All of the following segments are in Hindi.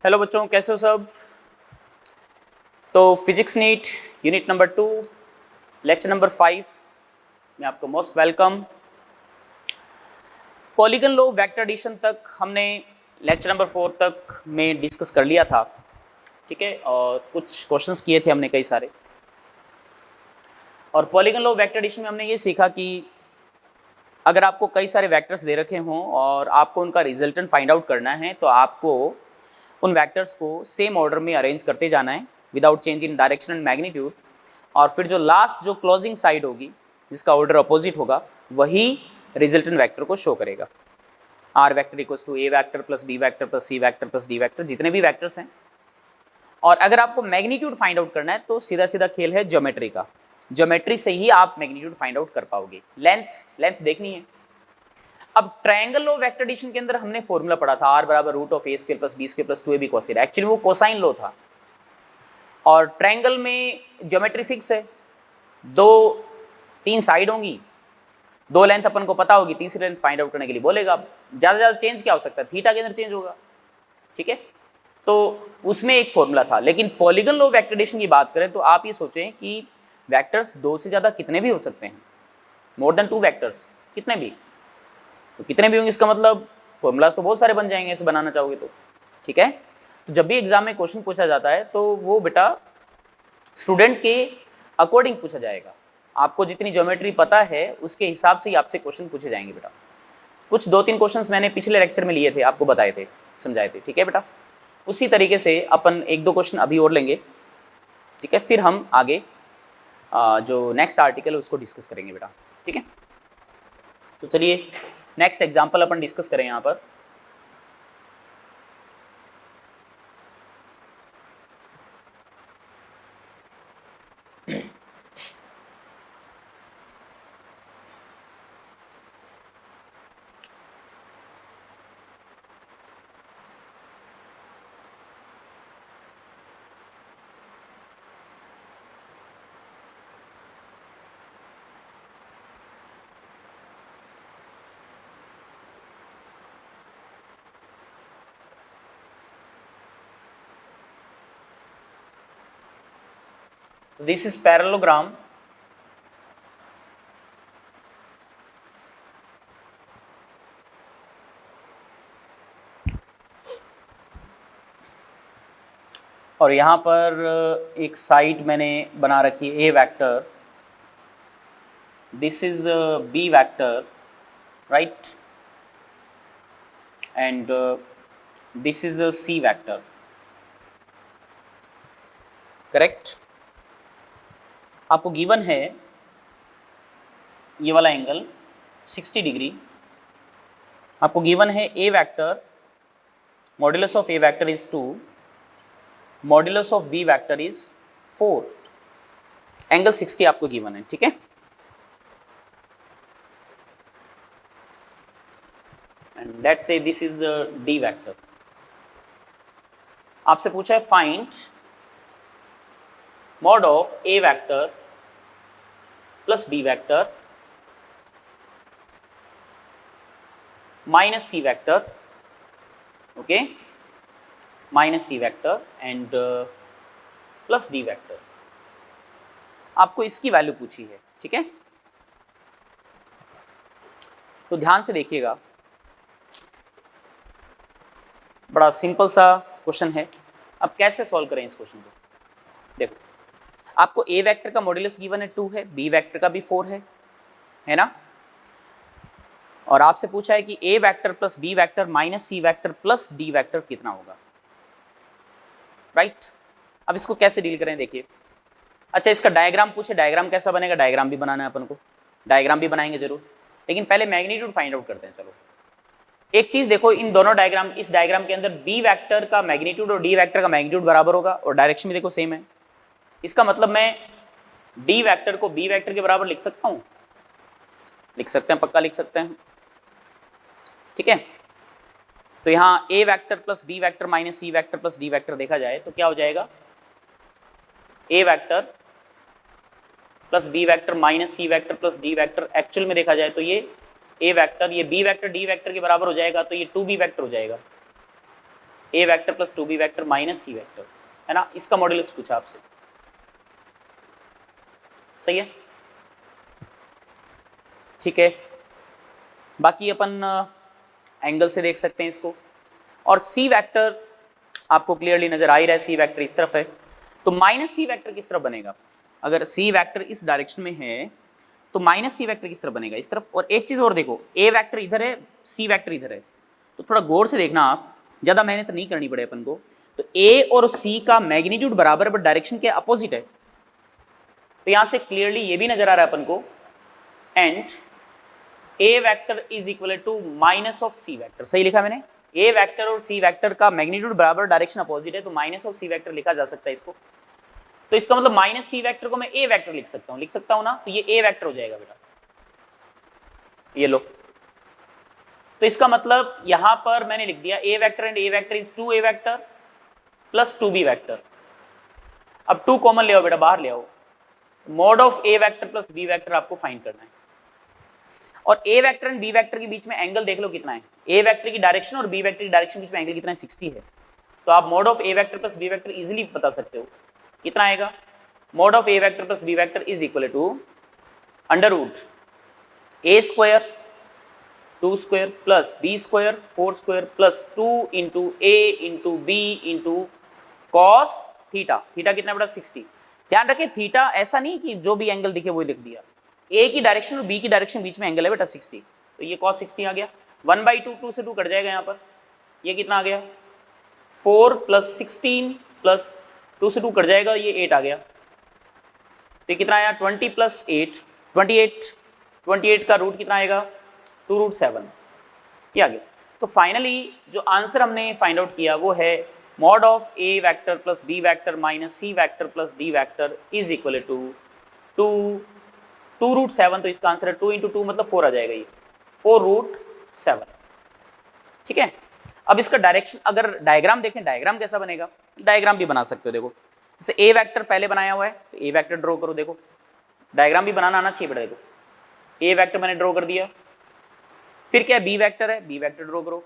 हेलो बच्चों, कैसे हो सब। तो physics NEET unit number 2 lecture number 5 में आपको most welcome. Polygon law vector addition तक हमने लेक्चर नंबर 4 तक में डिस्कस कर लिया था, ठीक है। और कुछ क्वेश्चंस किए थे हमने कई सारे। और पॉलीगन लो वेक्टर एडिशन में हमने ये सीखा कि अगर आपको कई सारे वेक्टर्स दे रखे हों और आपको उनका रिजल्टेंट फाइंड आउट करना है तो आपको उन वेक्टर्स को सेम ऑर्डर में अरेंज करते जाना है without change in direction and magnitude. और फिर जो लास्ट जो क्लोजिंग साइड होगी जिसका ऑर्डर अपोजिट होगा वही रिजल्टेंट वेक्टर को शो करेगा। R vector equals to A vector plus B vector plus C vector plus D vector, जितने भी वेक्टर्स हैं। और अगर आपको मैग्नीट्यूड फाइंड आउट करना है तो सीधा सीधा खेल है ज्योमेट्री का। ज्योमेट्री से ही आप मैग्नीट्यूड फाइंड आउट कर पाओगे। लेंथ देखनी है। अब ट्रायंगल लो वेक्टर एडिशन के अंदर हमने फॉर्मूला पढ़ा था आर बराबर root of A square plus B square plus 2ab cos theta. Actually वो कोसाइन लो था। और ट्रायंगल में ज्योमेट्री फिक्स है, तीन साइड होंगी, दो लेंथ अपन को पता होगी, तीसरी लेंथ फाइंड आउट करने के लिए बोलेगा। ज़्यादा से ज़्यादा चेंज क्या हो सकता है, थीटा के अंदर चेंज होगा, ठीक है। तो उसमें एक फॉर्मूला था। लेकिन पॉलीगन लो वेक्टर एडिशन की बात करें तो आप ये सोचें कि वेक्टर्स दो से ज़्यादा कितने भी हो सकते हैं, मोर देन 2 वेक्टर्स, कितने भी, तो कितने भी होंगे इसका मतलब फॉर्मूलाज तो बहुत सारे बन जाएंगे ऐसे बनाना चाहोगे तो, ठीक है। तो जब भी एग्जाम में क्वेश्चन पूछा जाता है तो वो बेटा स्टूडेंट के अकॉर्डिंग पूछा जाएगा। आपको जितनी ज्योमेट्री पता है उसके हिसाब से ही आपसे क्वेश्चन पूछे जाएंगे बेटा। कुछ 2-3 क्वेश्चंस मैंने पिछले लेक्चर में लिए थे, आपको बताए थे, समझाए थे, ठीक है बेटा। उसी तरीके से अपन 1-2 क्वेश्चन अभी और लेंगे, ठीक है। फिर हम आगे जो नेक्स्ट आर्टिकल है उसको डिस्कस करेंगे बेटा, ठीक है। तो चलिए नेक्स्ट एग्जाम्पल अपन डिस्कस करें यहाँ पर। This is parallelogram और यहाँ पर एक साइड मैंने बना रखी है A vector, this is B vector, right, and this is C vector, correct. आपको गिवन है ये वाला एंगल 60 डिग्री। आपको गिवन है A vector modulus of A vector is 2, modulus of B vector is 4, angle 60 आपको गिवन है, ठीक है। And let's say this is D vector. आपसे पूछा है find mod of A vector plus B vector minus C vector, okay, minus C vector and plus D vector. आपको इसकी वैल्यू पूछी है, ठीक है। तो ध्यान से देखिएगा, बड़ा सिंपल सा क्वेश्चन है। अब कैसे सॉल्व करें इस क्वेश्चन को। देखो, आपको ए वेक्टर का मॉड्यूलस गिवन है 2 है, बी वेक्टर का भी 4 है ना। और आपसे पूछा है कि A vector plus B vector minus C vector plus D vector कितना होगा, राइट। अब इसको कैसे डील करें, देखिए। अच्छा, इसका डायग्राम पूछे, डायग्राम कैसा बनेगा, डायग्राम भी बनाना है अपन को, डायग्राम भी बनाएंगे जरूर, लेकिन पहले मैग्नीट्यूड फाइंड आउट करते हैं। चलो, एक चीज देखो, इन दोनों डायग्राम, इस डायग्राम के अंदर बी वेक्टर का मैग्नीट्यूड और डी वेक्टर का मैग्नीट्यूड बराबर होगा और डायरेक्शन भी देखो सेम है। इसका मतलब मैं डी वेक्टर को बी वेक्टर के बराबर लिख सकता हूं, लिख सकते हैं, पक्का लिख सकते हैं, ठीक है। तो यहां ए vector plus B vector minus C vector plus D vector देखा जाए तो क्या हो जाएगा, A vector plus B vector minus C vector plus D vector. Actual में देखा जाए तो ये ए वेक्टर, ये बी वेक्टर डी वेक्टर के बराबर हो जाएगा, तो ये 2b वेक्टर हो जाएगा, A vector plus 2b vector minus C vector, है ना, इसका मॉड्यूलस पूछा आपसे, सही है, ठीक है। बाकी अपन एंगल से देख सकते हैं इसको, और सी वेक्टर आपको क्लियरली नजर आ ही रहा है, सी वेक्टर इस तरफ है, तो माइनस सी वेक्टर किस तरफ बनेगा, अगर सी वेक्टर इस डायरेक्शन में है तो माइनस सी वेक्टर किस तरफ बनेगा, इस तरफ। और एक चीज और देखो, ए वेक्टर इधर है, सी वेक्टर इधर है, तो थोड़ा गौर से देखना आप, ज्यादा मेहनत नहीं करनी पड़े अपन को। तो ए और सी का मैग्नीट्यूड बराबर बट डायरेक्शन के अपोजिट है, तो यहां से क्लियरली ये भी नजर आ रहा है अपन को, and A vector is equal to minus of C vector, सही लिखा मैंने, ए वेक्टर और सी वेक्टर का मैग्नीट्यूड बराबर डायरेक्शन अपोजिट है, तो माइनस ऑफ सी वेक्टर लिखा जा सकता है इसको। तो इसका मतलब माइनस सी वेक्टर को मैं ए वेक्टर लिख सकता हूं ना, तो ये ए वेक्टर हो जाएगा बेटा, ये लो। तो इसका मतलब यहां पर मैंने लिख दिया A vector and A vector is 2a vector plus 2b vector. अब 2 कॉमन ले आओ बेटा, बाहर ले आओ, mod of A vector plus B vector आपको फाइंड करना है। और A vector and B vector के बीच में एंगल देख लो कितना है, ए वेक्टर की डायरेक्शन और बी वेक्टर की डायरेक्शन के बीच में एंगल कितना है, 60 है। तो आप mod of A vector plus B vector easily बता सकते हो, कितना आएगा, mod of A vector plus B vector is equal to under root A square 2 square plus B square 4 square plus 2 into A into B into cos theta, theta कितना बेटा 60। ध्यान रखें थीटा ऐसा नहीं कि जो भी एंगल दिखे वो लिख दिया, ए की डायरेक्शन और बी की डायरेक्शन बीच में एंगल है बेटा 60, तो ये cos 60 आ गया, 1/2 2 से 2 कट जाएगा यहाँ पर, ये कितना आ गया 4 प्लस 16 प्लस 2 से 2 कट जाएगा, ये 8 आ गया, तो कितना आया 20 प्लस 8 28 का रूट कितना आएगा 2√7, ये आ गया। तो फाइनली जो आंसर हमने फाइंड आउट किया वो है mod of A vector plus B vector minus C vector plus D vector is equal to 2√7, तो इसका आंसर है 2 इंटू 2 मतलब 4 आ जाएगा, ये 4√7, ठीक है। अब इसका डायरेक्शन अगर डायग्राम देखें, डायग्राम कैसा बनेगा, डायग्राम भी बना सकते हो, देखो जैसे ए वेक्टर पहले बनाया हुआ है, तो ए वेक्टर ड्रॉ करो, देखो डायग्राम भी बनाना आना चाहिए बेटा, देखो ए वेक्टर मैंने ड्रॉ कर दिया, फिर क्या बी वेक्टर है, बी वेक्टर ड्रॉ करो,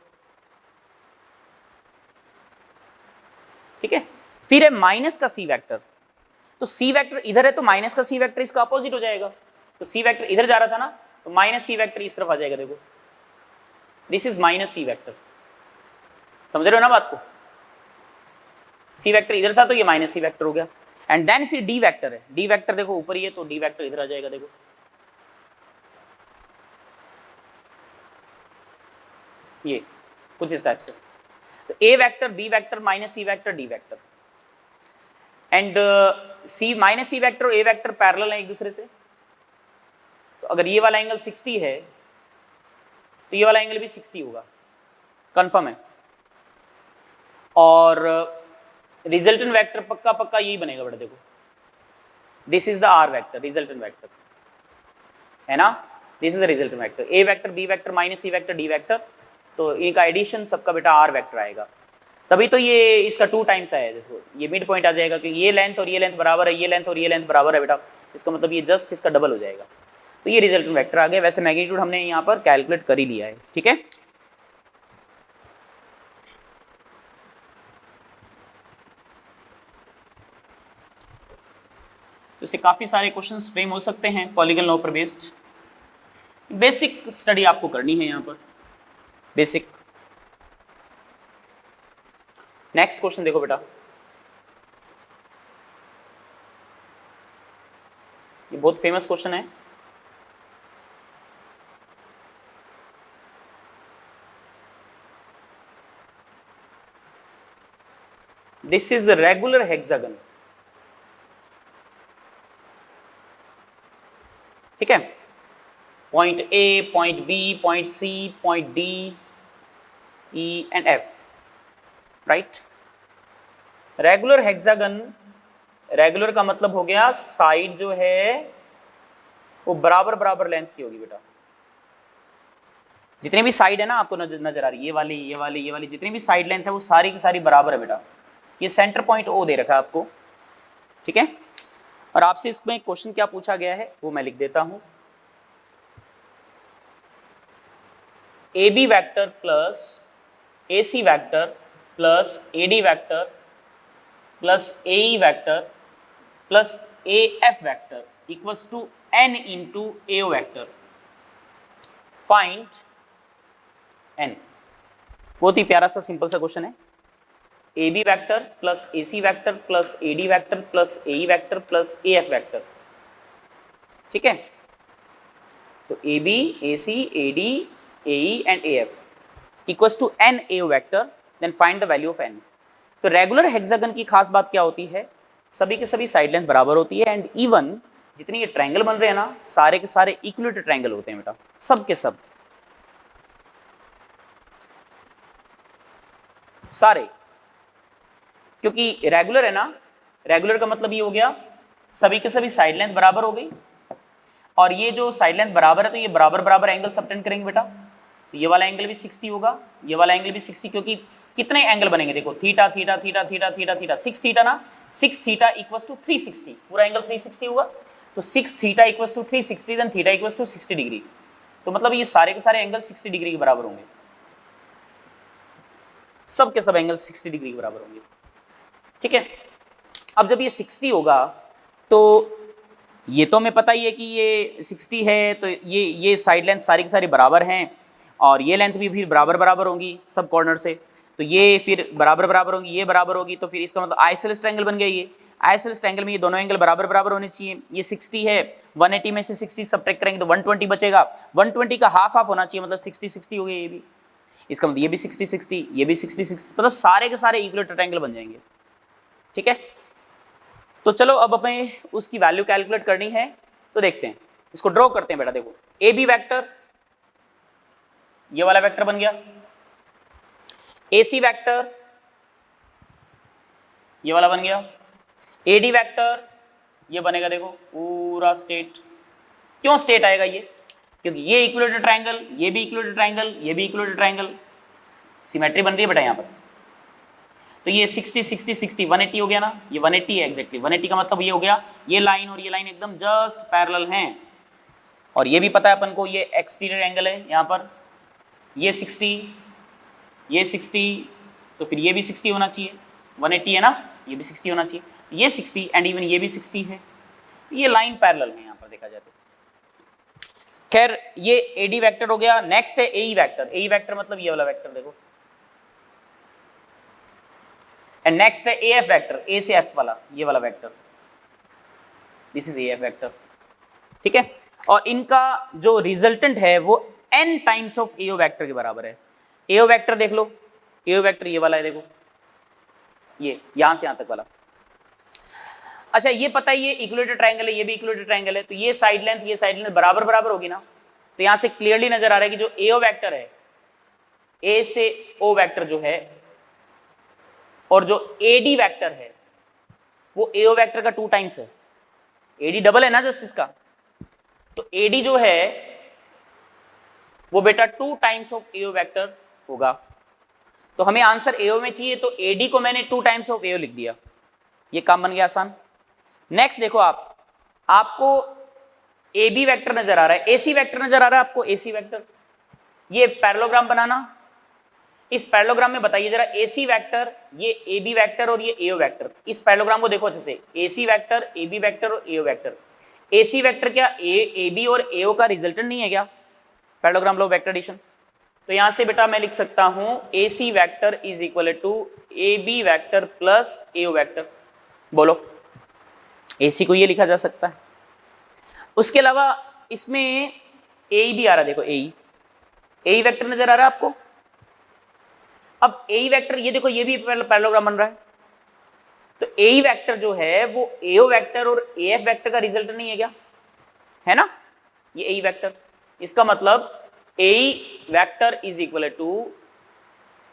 ठीक है। फिर है माइनस का सी वेक्टर, तो सी वेक्टर इधर है तो माइनस का सी वेक्टर इसका अपोजिट हो जाएगा, तो सी वेक्टर इधर जा रहा था ना, तो माइनस सी वेक्टर इस तरफ आ जाएगा, देखो this is minus C vector, समझ रहे हो ना बात को, सी वेक्टर इधर था तो ये माइनस सी वेक्टर हो गया। एंड देन फिर डी वेक्टर है, डी वेक्टर देखो ऊपर ही है तो डी वेक्टर इधर आ जाएगा, देखो ये कुछ इस टाइप से, तो A vector B vector minus C vector D vector, and C minus C vector और ए वेक्टर पैरेलल है एक दूसरे से, तो अगर ये वाला एंगल 60 है तो ये वाला एंगल भी 60 होगा, कंफर्म है। और रिजल्टेंट वेक्टर पक्का पक्का यही बनेगा बेटा, देखो this is the R vector, resultant vector है ना, this is the resultant vector, A vector B vector minus C vector D vector, तो इनका एडिशन सबका बेटा आर वेक्टर आएगा, तभी तो ये इसका 2 टाइम्स आया है, जैसे ये मिड पॉइंट आ जाएगा क्योंकि ये लेंथ और ये लेंथ बराबर है, ये लेंथ और ये लेंथ बराबर है बेटा, इसका मतलब ये जस्ट इसका डबल हो जाएगा, तो ये रिजल्टेंट वेक्टर आ गया। वैसे मैग्नीट्यूड हमने यहाँ पर कैलकुलेट कर ही लिया है, ठीक है। तो इससे काफ़ी सारे क्वेश्चंस फ्रेम हो सकते हैं पॉलीगन लॉ पर बेस्ड, बेसिक स्टडी आपको करनी है यहाँ पर, बेसिक। नेक्स्ट क्वेश्चन देखो बेटा, ये बहुत फेमस क्वेश्चन है, दिस इज रेगुलर हेक्सागन, ठीक है, point A, point B, point C, point D, E and F, right. Regular hexagon, regular का मतलब हो गया साइड जो है वो बराबर बराबर लेंथ की होगी बेटा, जितनी भी साइड है ना आपको नजर आ रही है, ये वाली ये वाली ये वाली जितनी भी साइड लेंथ है वो सारी की सारी बराबर है बेटा, ये सेंटर पॉइंट ओ दे रखा है आपको, ठीक है। और आपसे इसमें क्वेश्चन क्या पूछा गया है वो मैं लिख देता हूं, A B vector plus A C vector plus AD vector plus AE vector plus AF vector equals to N into AO vector. Find N। बहुत ही प्यारा सा सिंपल सा क्वेश्चन है। AB vector plus AC vector plus AD vector plus AE vector plus AF vector, ठीक है। तो AB, AC, AD, AE and AF equals to N AO vector, then find the value of N। तो रेगुलर हेक्सागन की खास बात क्या होती है, सभी के सभी साइड लेंथ बराबर होती है एंड इवन जितने ये ट्रायंगल बन रहे हैं ना, सारे के सारे इक्विलेटरल ट्रायंगल होते हैं बेटा, सब के सब सारे। क्योंकि रेगुलर है ना, रेगुलर का मतलब ये हो गया सभी के सभी साइड लेंथ बराबर हो गई, और ये जो साइड लेंथ बराबर है तो ये बराबर बराबर एंगल सबटेंड करेंगे बेटा। तो ये वाला एंगल भी 60 होगा, ये वाला एंगल भी 60, क्योंकि कितने एंगल बनेंगे देखो, theta theta theta theta theta theta 6 theta ना, 6 थीटा इक्वल्स टू 360, पूरा एंगल 360 होगा। तो 6 theta equals to 360 then theta equals to 60 degree. तो मतलब ये सारे के सारे एंगल 60 डिग्री के बराबर होंगे, सब के सब एंगल 60 डिग्री के बराबर होंगे, ठीक है। अब जब ये 60 होगा तो ये तो हमें पता ही है कि ये 60 है, तो ये साइड लेंथ सारी की सारी बराबर हैं, और ये लेंथ भी फिर बराबर बराबर होंगी सब कॉर्नर से, तो ये फिर बराबर बराबर होंगी, ये बराबर होगी, तो फिर इसका मतलब आइसोसेलेस ट्रायंगल बन गया। ये आइसोसेलेस ट्रायंगल में ये दोनों एंगल बराबर बराबर होने चाहिए। ये 60 है, 180 में से 60 सब्ट्रैक्ट करेंगे तो 120 बचेगा, 120 का हाफ हाफ होना चाहिए, मतलब 60 60 हो गया ये भी। इसका मतलब ये भी 60 60, ये भी 60 60, मतलब सारे के सारे इक्विलेटरल ट्रायंगल बन जाएंगे, ठीक है। तो चलो अब हमें उसकी वैल्यू कैलकुलेट करनी है, तो देखते हैं, इसको ड्रॉ करते हैं बेटा। देखो AB वेक्टर, ये वाला वेक्टर बन गया, AC वेक्टर ये वाला बन गया, AD वेक्टर ये बनेगा, देखो पूरा स्ट्रेट। क्यों स्ट्रेट आएगा ये, क्योंकि ये इक्विलेटरल ट्रायंगल, ये भी इक्विलेटरल ट्रायंगल, ये भी इक्विलेटरल ट्रायंगल, सिमेट्री बन रही है बेटा यहाँ पर। तो ये 60 60 60 180 हो गया ना, ये 180 है एग्जैक्टली। 180 का मतलब ये हो गया ये लाइन और ये लाइन एकदम जस्ट पैरेलल हैं, और ये भी पता है अपन को ये एक्सटीरियर एंगल है यहाँ पर, ये 60 ये 60, तो फिर ये भी 60 होना चाहिए, 180 है ना, ये भी 60 होना चाहिए, ये 60 एंड इवन ये भी 60 है, ये लाइन पैरेलल है यहाँ पर देखा जाए तो। खैर ये AD वेक्टर हो गया। नेक्स्ट है AE वेक्टर। AE वेक्टर मतलब ये वाला वेक्टर देखो, एंड नेक्स्ट है AF वेक्टर, A से F वाला, ये वाला vector, this is AF vector, ठीक है। और इनका जो रिजल्टेंट है वो n times of AO vector के बराबर है। AO वेक्टर देख लो, AO वेक्टर ये वाला है देखो, ये यहां से यहां तक वाला। अच्छा ये पता है ये इक्विलेटरल ट्रायंगल है, ये भी इक्विलेटरल ट्रायंगल है, तो ये साइड लेंथ बराबर बराबर होगी ना, तो यहां से क्लियरली नजर आ रहा है कि जो AO वेक्टर है, A से O वेक्टर जो है, और जो AD वेक्टर है वो AO वेक्टर का 2 टाइम्स है। AD डबल है ना जस्ट इसका, तो AD जो है वो बेटा 2 टाइम्स ऑफ AO वेक्टर होगा। तो हमें आंसर AO में चाहिए, तो AD को मैंने 2 टाइम्स ऑफ AO लिख दिया, ये काम बन गया आसान। नेक्स्ट देखो आपको AB वेक्टर नजर आ रहा है, AC वेक्टर नजर आ रहा है आपको, AC वेक्टर। ये पैरेललोग्राम बनाना, इस पैरेललोग्राम में बताइए जरा AC वेक्टर, ये AB वेक्टर और ये AO वेक्टर, इस पैरेललोग्राम को देखो अच्छे से, AC वेक्टर, AB वेक्टर और AO वेक्टर। AC वेक्टर क्या AB और AO का रिजल्टेंट नहीं है क्या, पैरेललोग्राम लो वेक्टर एडिशन। तो यहां से बेटा मैं लिख सकता हूं AC vector is equal to AB vector plus AO vector. बोलो AC को ये लिखा जा सकता है। उसके अलावा इसमें AE भी आ रहा है, देखो AE वेक्टर नजर आ रहा है आपको। अब AE वेक्टर ये देखो, ये भी पैरेललोग्राम बन रहा है, तो AE वेक्टर जो है वो AO वेक्टर और AF वेक्टर का रिजल्ट नहीं है क्या, है ना, ये AE वेक्टर। इसका मतलब AE vector is equal to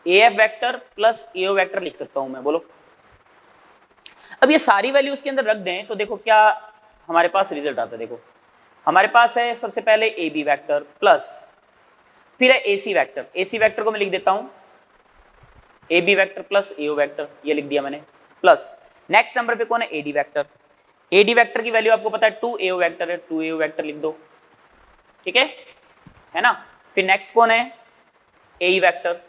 AF vector plus AO vector लिख सकता हूं मैं। बोलो अब ये सारी वैल्यू उसके अंदर रख दें तो देखो क्या हमारे पास रिजल्ट आता है। देखो हमारे पास है सबसे पहले AB वेक्टर प्लस, फिर है AC वेक्टर। AC वेक्टर को मैं लिख देता हूं AB vector plus AO vector, ये लिख दिया मैंने, प्लस नेक्स्ट नंबर पे कौन है AD वेक्टर। AD वेक्टर की वैल्यू आपको पता है 2AO वेक्टर है, 2AO वेक्टर लिख दो, ठीक है ना। फिर नेक्स्ट कौन है AE वेक्टर,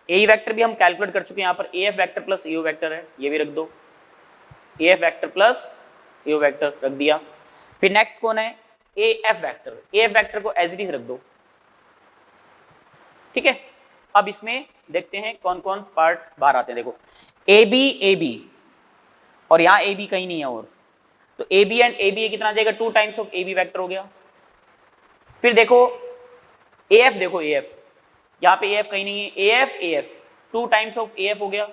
ए वेक्टर भी हम कैलकुलेट कर चुके हैं, यहाँ पर ए एफ वैक्टर प्लस एओ वैक्टर है, ये भी रख दो, ए एफ वैक्टर प्लस एओ वैक्टर रख दिया। फिर नेक्स्ट कौन है, ए एफ वैक्टर, ए एफ वैक्टर को एज इट इज रख दो, ठीक है। अब इसमें देखते हैं कौन कौन पार्ट बाहर आते हैं। देखो ए बी और यहाँ ए बी कहीं नहीं है, और तो A B and A B कितना आ जाएगा, 2 times of A B vector हो गया। फिर देखो ए एफ, देखो ए एफ, यहाँ पे ए एफ कहीं नहीं है, A F 2 times of A F हो गया।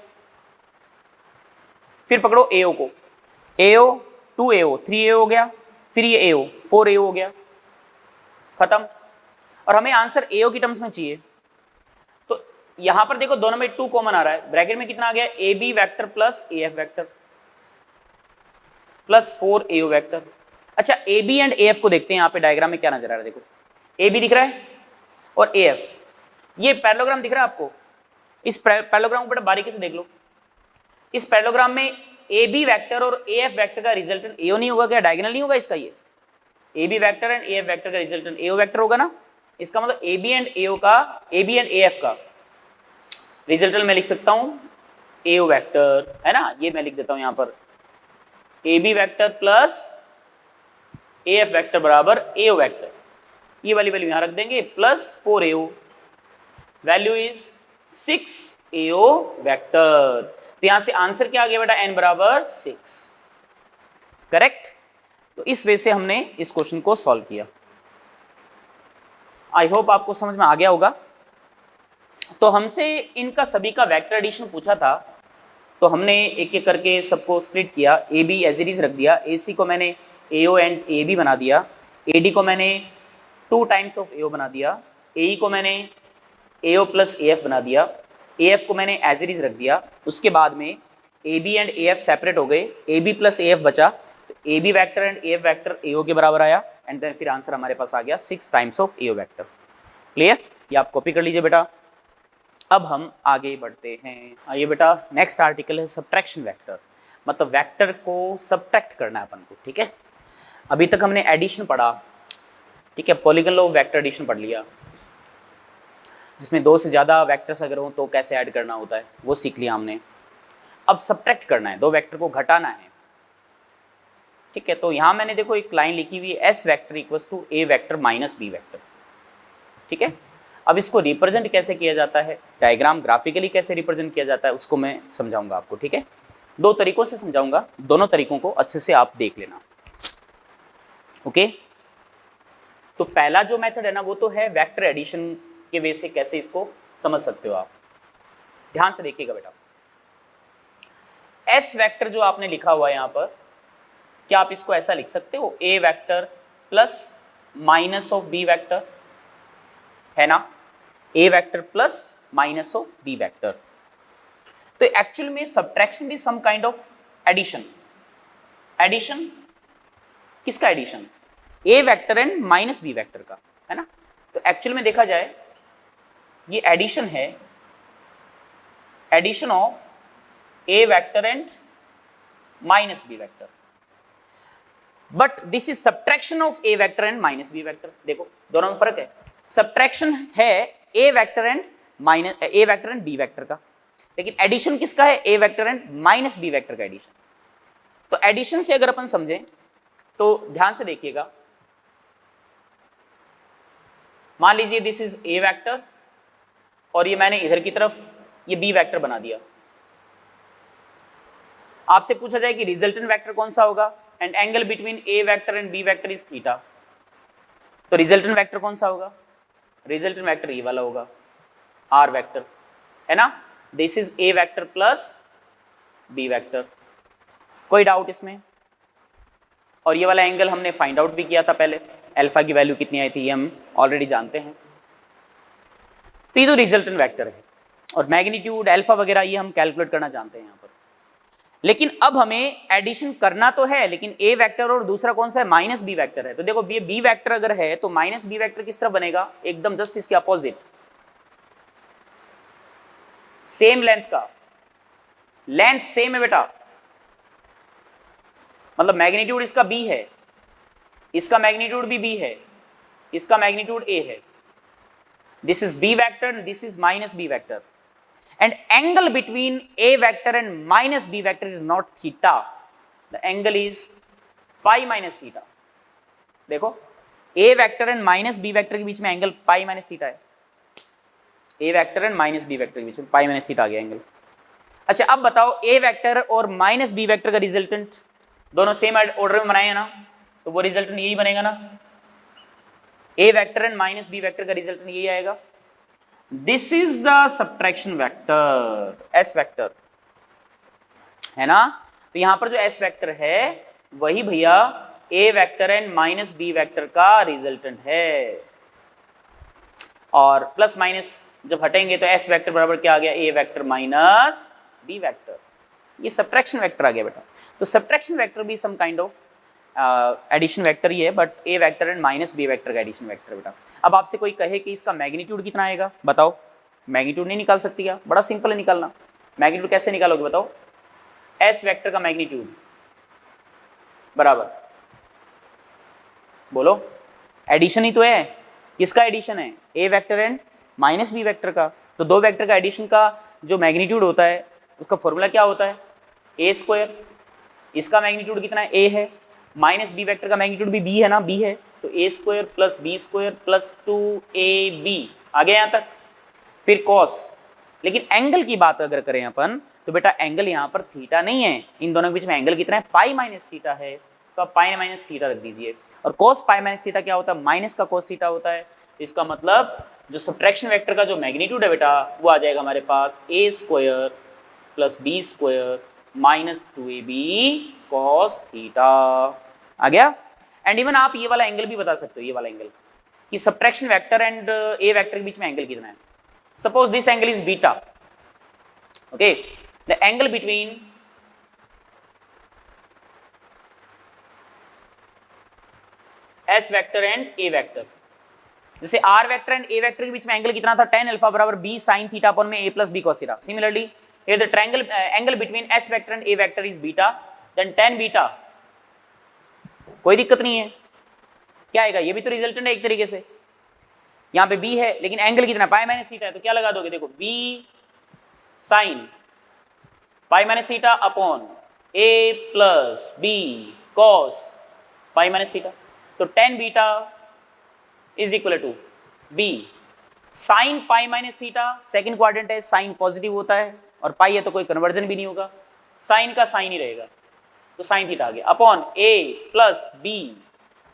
फिर पकड़ो एओ को, एओ 2 एओ 3 एओ हो गया, फिर ये एओ 4 एओ हो गया, खत्म। और हमें आंसर एओ की टर्म्स में चाहिए, तो यहां पर देखो दोनों में 2 कॉमन आ रहा है, ब्रैकेट में कितना आ गया, A B vector plus A F vector plus 4 AO vector. अच्छा A B and A F को देखते हैं, यहाँ पे डायग्राम में क्या नजर आ रहा है। देखो ए बी दिख रहा है और ए एफ, ये पैरेललोग्राम दिख रहा है आपको। इस पैरेललोग्राम को बड़ा बारीकी से देख लो। इस पैरेललोग्राम में ए बी वैक्टर और ए एफ वैक्टर का रिजल्टेंट एओ नहीं होगा क्या, डायगोनल नहीं होगा इसका, ये A B vector and A F vector का रिजल्टेंट एओ वैक्टर होगा ना। इसका मतलब ए बी एंड एओ का, A B and A F का रिजल्टेंट मैं लिख सकता हूं एओ वैक्टर, है ना। ये मैं लिख देता हूं यहां पर, A B vector plus A F vector बराबर एओ वैक्टर, ये वाली वैल्यू यहां रख देंगे, plus 4 AO, value is 6 AO vector. तो यहां से आंसर क्या आ गया बेटा, n बराबर 6, करेक्ट। तो इस वे से हमने इस क्वेश्चन को सॉल्व किया। आई होप आपको समझ में आ गया होगा। तो हमसे इनका सभी का वेक्टर एडिशन पूछा था, तो हमने एक एक करके सबको स्प्लिट किया। A B as it is रख दिया, ए सी को मैंने एओ एंड ए बी बना दिया, ए डी को मैंने 2 टाइम्स ऑफ एओ बना दिया, ए ई को मैंने एओ प्लस ए एफ बना दिया, ए एफ को मैंने एज इट इज रख दिया। उसके बाद में A B and A F separate हो गए, A B plus A F बचा, तो A B vector and A F vector AO के बराबर आया, एंड देन फिर आंसर हमारे पास आ गया 6 times of AO vector. Clear, ये आप कॉपी कर लीजिए बेटा। अब हम आगे बढ़ते हैं। आइए बेटा, नेक्स्ट आर्टिकल है सब्ट्रैक्शन वेक्टर, मतलब वेक्टर को सब्ट्रैक्ट करना है अपन को, ठीक है। अभी तक हमने एडिशन पढ़ा, ठीक है, polygon law of vector addition पढ़ लिया, जिसमें 2 से ज़्यादा वेक्टर्स अगर हो तो कैसे ऐड करना होता है वो सीख लिया हमने। अब सब्ट्रैक्ट करना है, 2 वेक्टर को घटाना है, ठीक है। तो यहाँ मैंने देखो एक लाइन लिखी हुई है, S vector equals to A vector minus B vector, ठीक है। अब इसको रिप्रेजेंट कैसे किया जाता है, डायग्राम ग्राफिकली कैसे रिप्रेजेंट किया जाता है, उसको मैं समझाऊंगा आपको, ठीक है। 2 तरीकों से समझाऊंगा, दोनों तरीकों को अच्छे से आप देख लेना, ओके। तो पहला जो मेथड है ना, वो तो है वेक्टर एडिशन के वे से कैसे इसको समझ सकते हो आप। ध्यान से देखिएगा बेटा, एस वेक्टर जो आपने लिखा हुआ है यहाँ पर, क्या आप इसको ऐसा लिख सकते हो, A vector plus minus of B vector, है ना, A vector plus minus of B vector. तो एक्चुअल में सब्ट्रैक्शन भी some kind of addition. Addition किसका addition, A vector and minus B vector का, है ना। तो एक्चुअल में देखा जाए ये एडिशन है, addition of A vector and minus B vector, but this is subtraction of A vector and minus B vector. देखो दोनों में फर्क है, सब्ट्रैक्शन है A vector and minus A vector and B vector का, लेकिन एडिशन किसका है, A vector and minus B vector का एडिशन। तो एडिशन से अगर अपन समझें तो ध्यान से देखिएगा, मान लीजिए दिस इज ए वेक्टर और ये मैंने इधर की तरफ ये बी वेक्टर बना दिया। आपसे पूछा जाए कि रिजल्टेंट वेक्टर कौन सा होगा, and angle between A vector and B vector is theta, तो रिजल्टेंट वेक्टर कौन सा होगा, रिजल्टेंट वेक्टर ये वाला होगा, आर वेक्टर, है ना। This is A vector plus B vector, कोई डाउट इसमें। और ये वाला एंगल हमने फाइंड आउट भी किया था पहले, अल्फा की वैल्यू कितनी आई थी ये हम ऑलरेडी जानते हैं। तो ये तो रिजल्टेंट वेक्टर है, और मैग्नीट्यूड अल्फा वगैरह ये हम कैलकुलेट करना जानते हैं यहाँ पर। लेकिन अब हमें एडिशन करना तो है, लेकिन ए वेक्टर और दूसरा कौन सा है, माइनस बी वेक्टर है। तो देखो बी वेक्टर अगर है तो माइनस बी वेक्टर किस तरह बनेगा, एकदम जस्ट इसके अपोजिट, सेम लेंथ का, लेंथ सेम है बेटा, मतलब मैग्नीट्यूड इसका b है, इसका मैग्नीट्यूड भी b है, इसका मैग्नीट्यूड a है। This is b vector, this is minus b vector. and angle between a vector and minus b vector is not theta, the angle is pi minus theta। देखो a vector and minus b vector के बीच में एंगल पाई माइनस थीटा है, a vector and minus b vector के बीच में पाई माइनस थीटा आ गया एंगल। अच्छा अब बताओ a वेक्टर और माइनस b वेक्टर का रिजल्टेंट दोनों सेम ऑर्डर में बनाए हैं ना, तो वो रिजल्टेंट यही बनेगा ना, a vector and minus b vector का रिजल्टेंट यही आएगा। This is the subtraction vector s vector है ना, तो यहां पर जो s वेक्टर है वही भैया a vector and minus b vector का रिजल्टेंट है, और प्लस माइनस जब हटेंगे तो s वेक्टर बराबर क्या आ गया, a vector minus b vector, ये सब्ट्रैक्शन वेक्टर आ गया बेटा। तो सब्ट्रैक्शन वेक्टर भी some kind of addition vector ही है, but a vector and minus b vector का एडिशन वेक्टर बेटा। अब आपसे कोई कहे कि इसका मैग्नीट्यूड कितना आएगा, बताओ, मैग्नीट्यूड नहीं निकाल सकती क्या, बड़ा सिंपल है निकालना। मैग्नीट्यूड कैसे निकालोगे बताओ, s वेक्टर का मैग्नीट्यूड बराबर, बोलो, एडिशन ही तो है, किसका एडिशन है, a vector and minus b vector का। तो दो वेक्टर का एडिशन का जो मैग्नीट्यूड होता है उसका फॉर्मूला क्या होता है, a स्क्वायर, इसका मैग्नीट्यूड कितना है, a है, माइनस b वेक्टर का मैग्नीट्यूड भी b है ना, b है, तो a square plus b square plus 2ab आ गया यहाँ तक। फिर cos, लेकिन एंगल की बात अगर करें अपन तो बेटा एंगल यहाँ पर थीटा नहीं है, इन दोनों के बीच में एंगल कितना है, पाई माइनस थीटा है, तो आप पाई माइनस थीटा रख दीजिए। और cos पाई माइनस थीटा क्या होता है, माइनस का cos थीटा होता है, तो इसका मतलब जो सब्ट्रैक्शन वेक्टर का जो मैग्नीट्यूड है बेटा वो आ जाएगा हमारे पास a square plus b square minus 2ab cos theta आ गया। एंड इवन आप ये वाला एंगल भी बता सकते हो, ये वाला एंगल कि subtraction vector and a vector के बीच में एंगल कितना है। Suppose this angle is beta, okay, the angle between s vector and a vector, जैसे r vector and a vector के बीच में एंगल कितना था, tan अल्फा बराबर b sin थीटा अपॉन में a plus b cos theta. Similarly here the triangle angle between s vector and a vector is beta, then tan beta, कोई दिक्कत नहीं है, क्या आएगा, ये भी तो रिजल्टेंट है एक तरीके से, यहाँ पे b है लेकिन एंगल कितना पाई माइनस थीटा है, तो क्या लगा दोगे, देखो b sin pi minus theta upon a plus b cos pi minus theta, तो tan beta is equal to b sine pi minus theta, second quadrant है, साइन पॉजिटिव होता है और पाई है तो कोई कन्वर्जन भी नहीं होगा, साइन का साइन ही रहेगा, तो साइन थीटा आ गया upon a plus b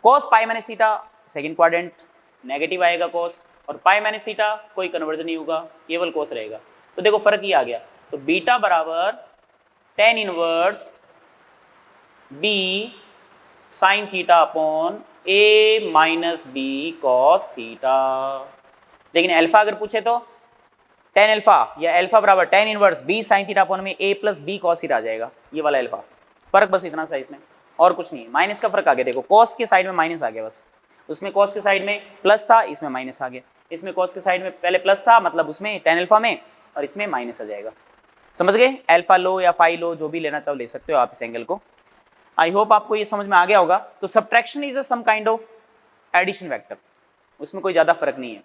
cos pi minus theta, second quadrant negative आएगा cos, और पाई माइनस थीटा कोई कन्वर्जन नहीं होगा, केवल cos रहेगा। तो देखो फर्क ये आ गया, तो बीटा बराबर tan inverse b sine theta upon a minus b cos theta. लेकिन अल्फा अगर पूछे तो tan अल्फा या अल्फा बराबर tan inverse b sine theta upon में a plus b cos theta आ जाएगा, ये वाला अल्फा। फर्क बस इतना सा इसमें, और कुछ नहीं है, माइनस का फर्क आ गया, देखो cos के साइड में माइनस आ गया बस, उसमें cos के साइड में प्लस था, इसमें माइनस आ गया, इसमें cos के साइड में पहले प्लस था मतलब उसमें tan अल्फा में, और इसमें माइनस आ जाएगा। समझ गए, अल्फा लो या फाई लो जो भी लेना चाहो ले सकते हो आप इस एंगल को। आई होप आपको ये समझ में आ गया होगा। तो subtraction is a some kind of addition vector, उसमें कोई ज्यादा फर्क नहीं है।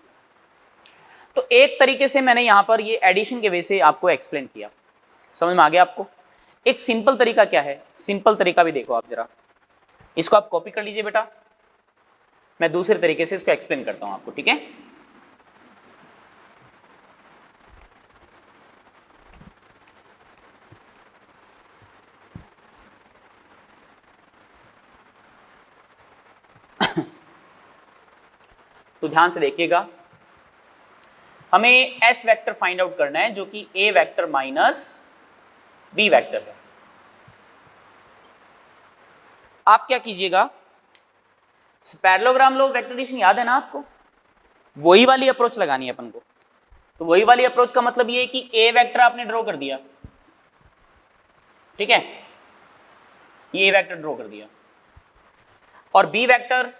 तो एक तरीके से मैंने यहां पर ये एडिशन के वे से आपको एक्सप्लेन किया, समझ में आ गया आपको। एक सिंपल तरीका क्या है, सिंपल तरीका भी देखो आप जरा, इसको आप कॉपी कर लीजिए बेटा, मैं दूसरे तरीके से इसको एक्सप्लेन करता हूं आपको, ठीक है। तो ध्यान से देखिएगा, हमें s वेक्टर फाइंड आउट करना है जो कि a vector minus b vector है। आप क्या कीजिएगा, पैरेललोग्राम लो वेक्टर एडिशन याद है ना आपको, वही वाली अप्रोच लगानी है अपन को। तो वही वाली अप्रोच का मतलब ये है कि a वेक्टर आपने ड्रॉ कर दिया, ठीक है, ये a वेक्टर ड्रॉ कर दिया, और b वेक्टर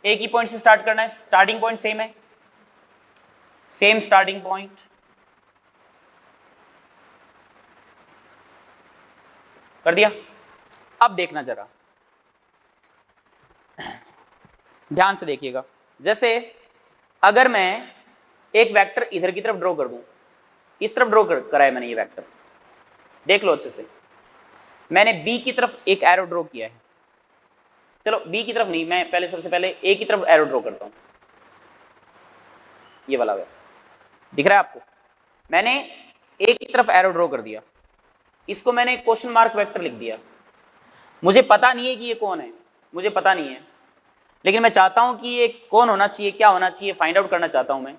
एक ही पॉइंट से स्टार्ट करना है, स्टार्टिंग पॉइंट सेम है, सेम स्टार्टिंग पॉइंट, कर दिया। अब देखना जरा, ध्यान से देखिएगा, जैसे अगर मैं एक वेक्टर इधर की तरफ ड्रॉ कर दूं, इस तरफ ड्रॉ करा है मैंने ये वेक्टर, देख लो अच्छे से। मैंने बी की तरफ एक एरो ड्रॉ किया है, चलो बी की तरफ नहीं, मैं पहले सबसे पहले ए की तरफ एरो ड्रॉ करता हूं। ये वाला दिख रहा है आपको? मैंने ए की तरफ एरो ड्रॉ कर दिया, इसको मैंने क्वेश्चन मार्क वेक्टर लिख दिया। मुझे पता नहीं है कि ये कौन है, मुझे पता नहीं है, लेकिन मैं चाहता हूं कि ये कौन होना चाहिए, क्या होना चाहिए, फाइंड आउट करना चाहता हूं मैं।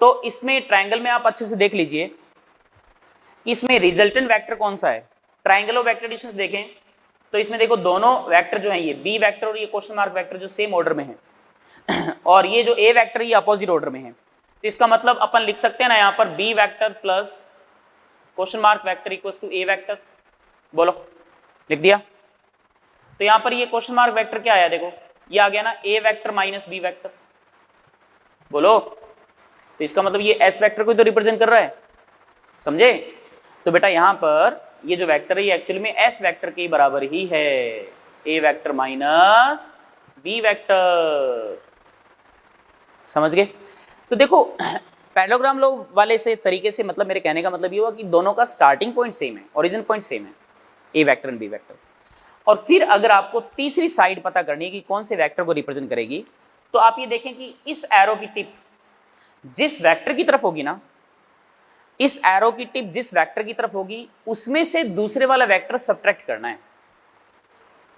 तो इसमें ट्रायंगल में आप अच्छे से देख लीजिए कि इसमें रिजल्टेंट वेक्टर कौन सा है। ट्रायंगल ऑफ वेक्टर एडिशंस देखें तो इसमें देखो दोनों वेक्टर जो हैं, ये बी वेक्टर और ये क्वेश्चन मार्क वेक्टर जो सेम ऑर्डर में है और ये जो ए वेक्टर ये अपोजिट ऑर्डर में है। तो इसका मतलब अपन लिख सकते हैं ना यहाँ पर B vector plus question mark vector equals to A vector. बोलो, लिख दिया? तो यहाँ पर ये क्वेश्चन मार्क वेक्टर क्या आया, देखो ये आ गया ना, A vector minus B vector. बोलो, तो इसका मतलब ये एस वेक्टर को तो रिप्रेजेंट कर रहा है, समझे? तो बेटा यहाँ पर ये जो वेक्टर है ये एक्चुअली में एस वेक्टर के बराबर ही है, A vector minus B vector. समझ गए? तो देखो पैरेललोग्राम लॉ वाले से तरीके से मतलब मेरे कहने का मतलब ये हुआ कि दोनों का स्टार्टिंग पॉइंट सेम है, ओरिजिन पॉइंट सेम है, A vector and B vector. और फिर अगर आपको तीसरी साइड पता करनी है कि कौन से वेक्टर को रिप्रेजेंट करेगी, तो आप ये देखें कि इस एरो की टिप जिस वेक्टर की तरफ होगी ना, इस एरो की टिप जिस वेक्टर की तरफ होगी उसमें से दूसरे वाला वेक्टर सब्ट्रैक्ट करना है।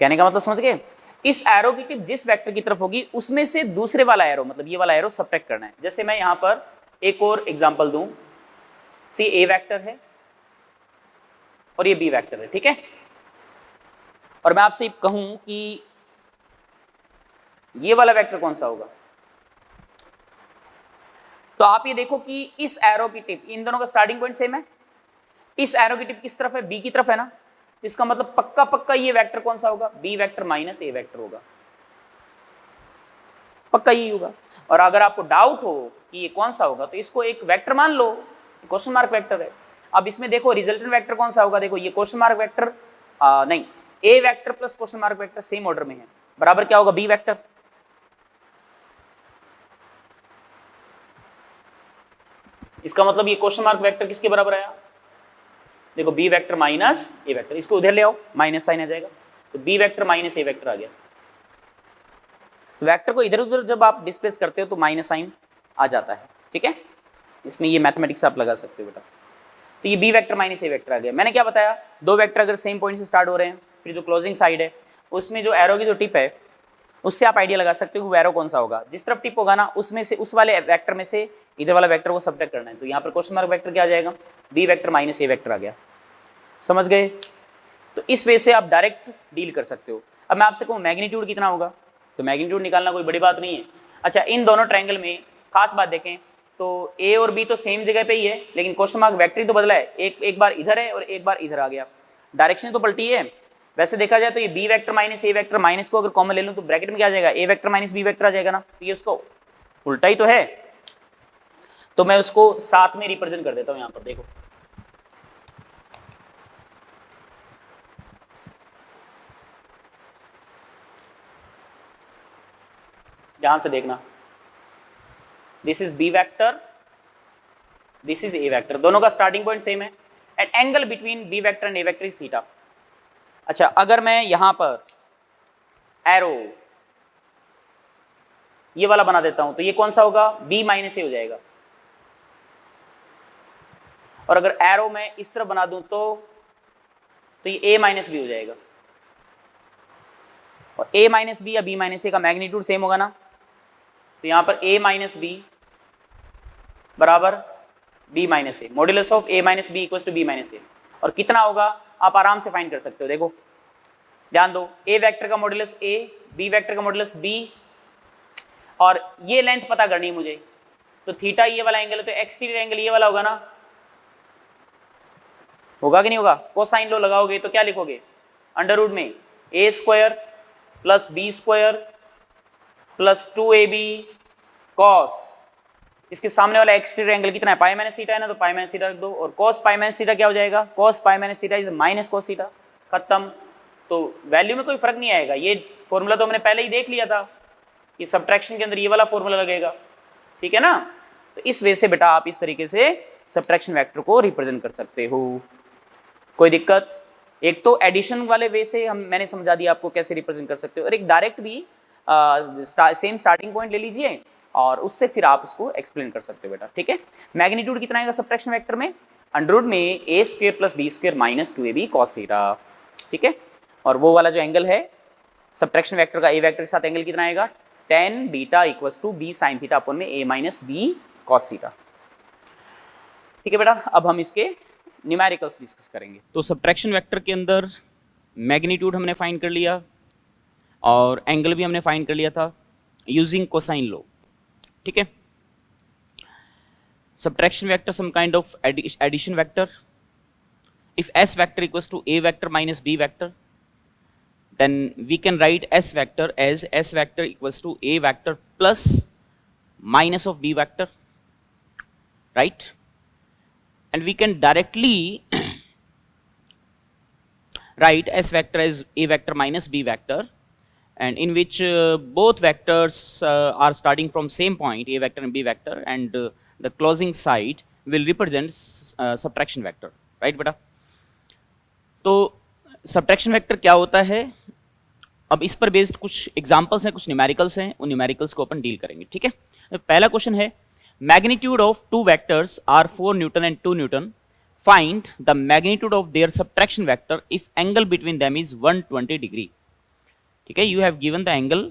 कहने का मतलब समझ गए? इस एरो की टिप जिस वेक्टर की तरफ होगी उसमें से दूसरे वाला एरो, मतलब ये वाला एरो सब्ट्रैक्ट करना है। जैसे मैं यहां पर एक और एग्जांपल दूं, सी ए वेक्टर है और ये बी वेक्टर है, ठीक है? और मैं आपसे कहूं कि ये वाला वेक्टर कौन सा होगा, तो आप ये देखो कि इस एरो की टिप, इन दोनों का स्टार्टिंग पॉइंट सेम है, इस एरो की टिप किस तरफ है, बी की तरफ है ना, तो इसका मतलब पक्का पक्का ये वेक्टर कौन सा होगा, B vector minus A vector होगा, पक्का यही होगा। और अगर आपको डाउट हो कि ये कौन सा होगा तो इसको एक वेक्टर मान लो, क्वेश्चन मार्क वेक्टर है। अब इसमें देखो रिजल्टेंट वेक्टर कौन सा होगा, देखो ये क्वेश्चन मार्क वेक्टर नहीं, A vector plus question mark vector same order में है, बराबर क्या होगा, बी वेक्टर। इसका मतलब ये क्वेश्चन मार्क वेक्टर किसके बराबर आया, देखो B vector minus A vector, इसको उधर ले आओ, माइनस साइन आ जाएगा, तो B vector minus A vector आ गया। तो वेक्टर को इधर उधर जब आप डिस्प्लेस करते हो तो माइनस साइन आ जाता है, ठीक है? इसमें ये मैथमेटिक्स आप लगा सकते हो बेटा। तो ये B vector minus A vector आ गया। मैंने क्या बताया, दो वेक्टर अगर सेम पॉइंट से स्टार्ट हो रहे हैं, फिर जो क्लोजिंग साइड है उसमें जो एरो की जो टिप है उससे आप आइडिया लगा सकते हो कि वो एरो कौन सा होगा। जिस तरफ टिप होगा ना उसमें से, उस वाले वेक्टर में से इधर वाला वेक्टर को सब्ट्रैक्ट करना है। तो यहाँ पर क्वेश्चन मार्क वेक्टर क्या आ जाएगा, B vector minus A vector आ गया। समझ गए? तो इस वे से आप डायरेक्ट डील कर सकते हो। अब मैं आपसे कहूँ मैग्नीट्यूड कितना होगा, तो मैग्नीट्यूड निकालना कोई बड़ी बात नहीं है। अच्छा, इन दोनों ट्रायंगल में खास बात देखें तो ए और बी तो सेम जगह पे ही है, लेकिन क्वेश्चन मार्क वेक्टर ही तो बदला है, एक बार इधर है और एक बार इधर आ गया, डायरेक्शन तो पलटी है। वैसे देखा जाए तो ये B vector minus A vector, minus को अगर कॉमन ले लूँ तो ब्रैकेट में क्या आ जाएगा, A vector minus B vector आ जाएगा ना, तो ये उसको उल्टा ही तो है। तो मैं उसको साथ में रिप्रेजेंट कर देता हूँ यहाँ पर, देखो ध्यान से देखना, this is B vector, this is A vector, दोनों का स्टार्टिंग पॉइंट सेम है and angle between B vector and A vector is theta. अच्छा, अगर मैं यहां पर एरो ये वाला बना देता हूं तो ये कौन सा होगा, बी माइनस ए हो जाएगा। और अगर एरो मैं इस तरह बना दूं तो ये ए माइनस बी हो जाएगा। और ए माइनस बी या बी माइनस ए का मैग्नीट्यूड सेम होगा ना, तो यहां पर ए माइनस बी बराबर B minus A, modulus of A minus B equals to B minus A. और कितना होगा आप आराम से फाइंड कर सकते हो। देखो ध्यान दो, ए वेक्टर का मॉड्यूलस ए, बी वेक्टर का मॉड्यूलस बी, और ये लेंथ पता करनी है मुझे, तो थीटा ये वाला एंगल है तो एक्सटीरियर एंगल ये वाला होगा ना, होगा कि नहीं होगा। कोसाइन लो लगाओगे तो क्या लिखोगे, अंडर रूट में A square plus B square plus 2ab cos, इसके सामने वाला एक्सटीरियर एंगल कितना है, पाई माइनस थीटा है ना, तो पाई माइनस थीटा रख दो। और कॉस पाई माइनस थीटा क्या हो जाएगा, cos pi minus theta is minus cos theta, खत्म। तो वैल्यू में कोई फर्क नहीं आएगा। ये फॉर्मूला तो हमने पहले ही देख लिया था कि सब्ट्रैक्शन के अंदर ये वाला फॉर्मूला लगेगा, ठीक है ना। तो इस वजह से बेटा आप इस तरीके से सब्ट्रैक्शन वेक्टर को रिप्रेजेंट कर सकते हो। कोई दिक्कत? एक तो एडिशन वाले वे से मैंने समझा दिया आपको कैसे रिप्रेजेंट कर सकते हो, और एक डायरेक्ट भी सेम स्टार्टिंग पॉइंट ले लीजिए और उससे फिर आप उसको एक्सप्लेन कर सकते हो बेटा, ठीक है। मैग्नीट्यूड कितना आएगा सब्ट्रैक्शन वेक्टर में? अंडर रूट में A square plus B square minus 2ab cos theta, ठीक है। और वो वाला जो एंगल है सब्ट्रैक्शन वेक्टर का ए वेक्टर के साथ एंगल कितना आएगा? tan beta equals to B sine theta upon में a minus B cos theta, ठीक है बेटा। अब हम इसके न्यूमेरिकल्स डिस्कस करेंगे। तो सब्ट्रैक्शन वेक्टर के अंदर मैग्नीट्यूड हमने फाइंड कर लिया और एंगल भी हमने फाइंड कर लिया था यूजिंग कोसाइन लॉ, ठीक है। subtraction vector some kind of addition vector. If s vector equals to a vector minus b vector, then we can write s vector as s vector equals to a vector plus minus of b vector, right? And we can directly write s vector as a vector minus b vector, and in which both vectors are starting from same point, a vector and b vector, and the closing side will represent subtraction vector, right बेटा। तो subtraction vector क्या होता है, अब इस पर बेस्ड कुछ एग्जांपल्स हैं, कुछ न्यूमेरिकल्स हैं, उन न्यूमेरिकल्स को अपन डील करेंगे, ठीक है। पहला क्वेश्चन है magnitude of two vectors are 4 newton and 2 newton, find the magnitude of their subtraction vector if angle between them is 120 degree, ठीक है। You have given the angle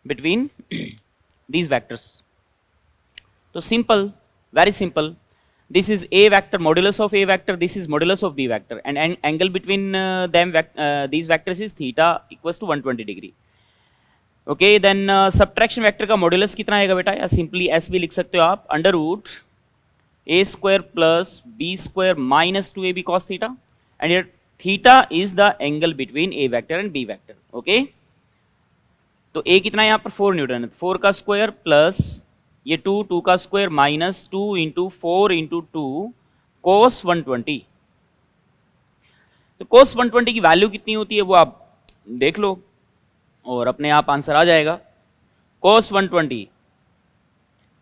between these vectors. तो simple, very simple, this is a vector modulus of a vector, this is modulus of b vector, and angle between them these vectors is theta equals to 120 degree. Okay, then subtraction vector का modulus कितना आएगा बेटा, या simply s भी लिख सकते हो आप, under root a square plus b square minus 2ab cos theta, and here theta is the angle between a vector and b vector. Okay, तो a कितना है यहाँ पर 4 न्यूटन, 4 का स्क्वायर प्लस ये 2 का स्क्वायर माइनस 2 इंटू 4 इंटू 2 कोस 120। तो कोस 120 की वैल्यू कितनी होती है वो आप देख लो और अपने आप आंसर आ जाएगा। कोस 120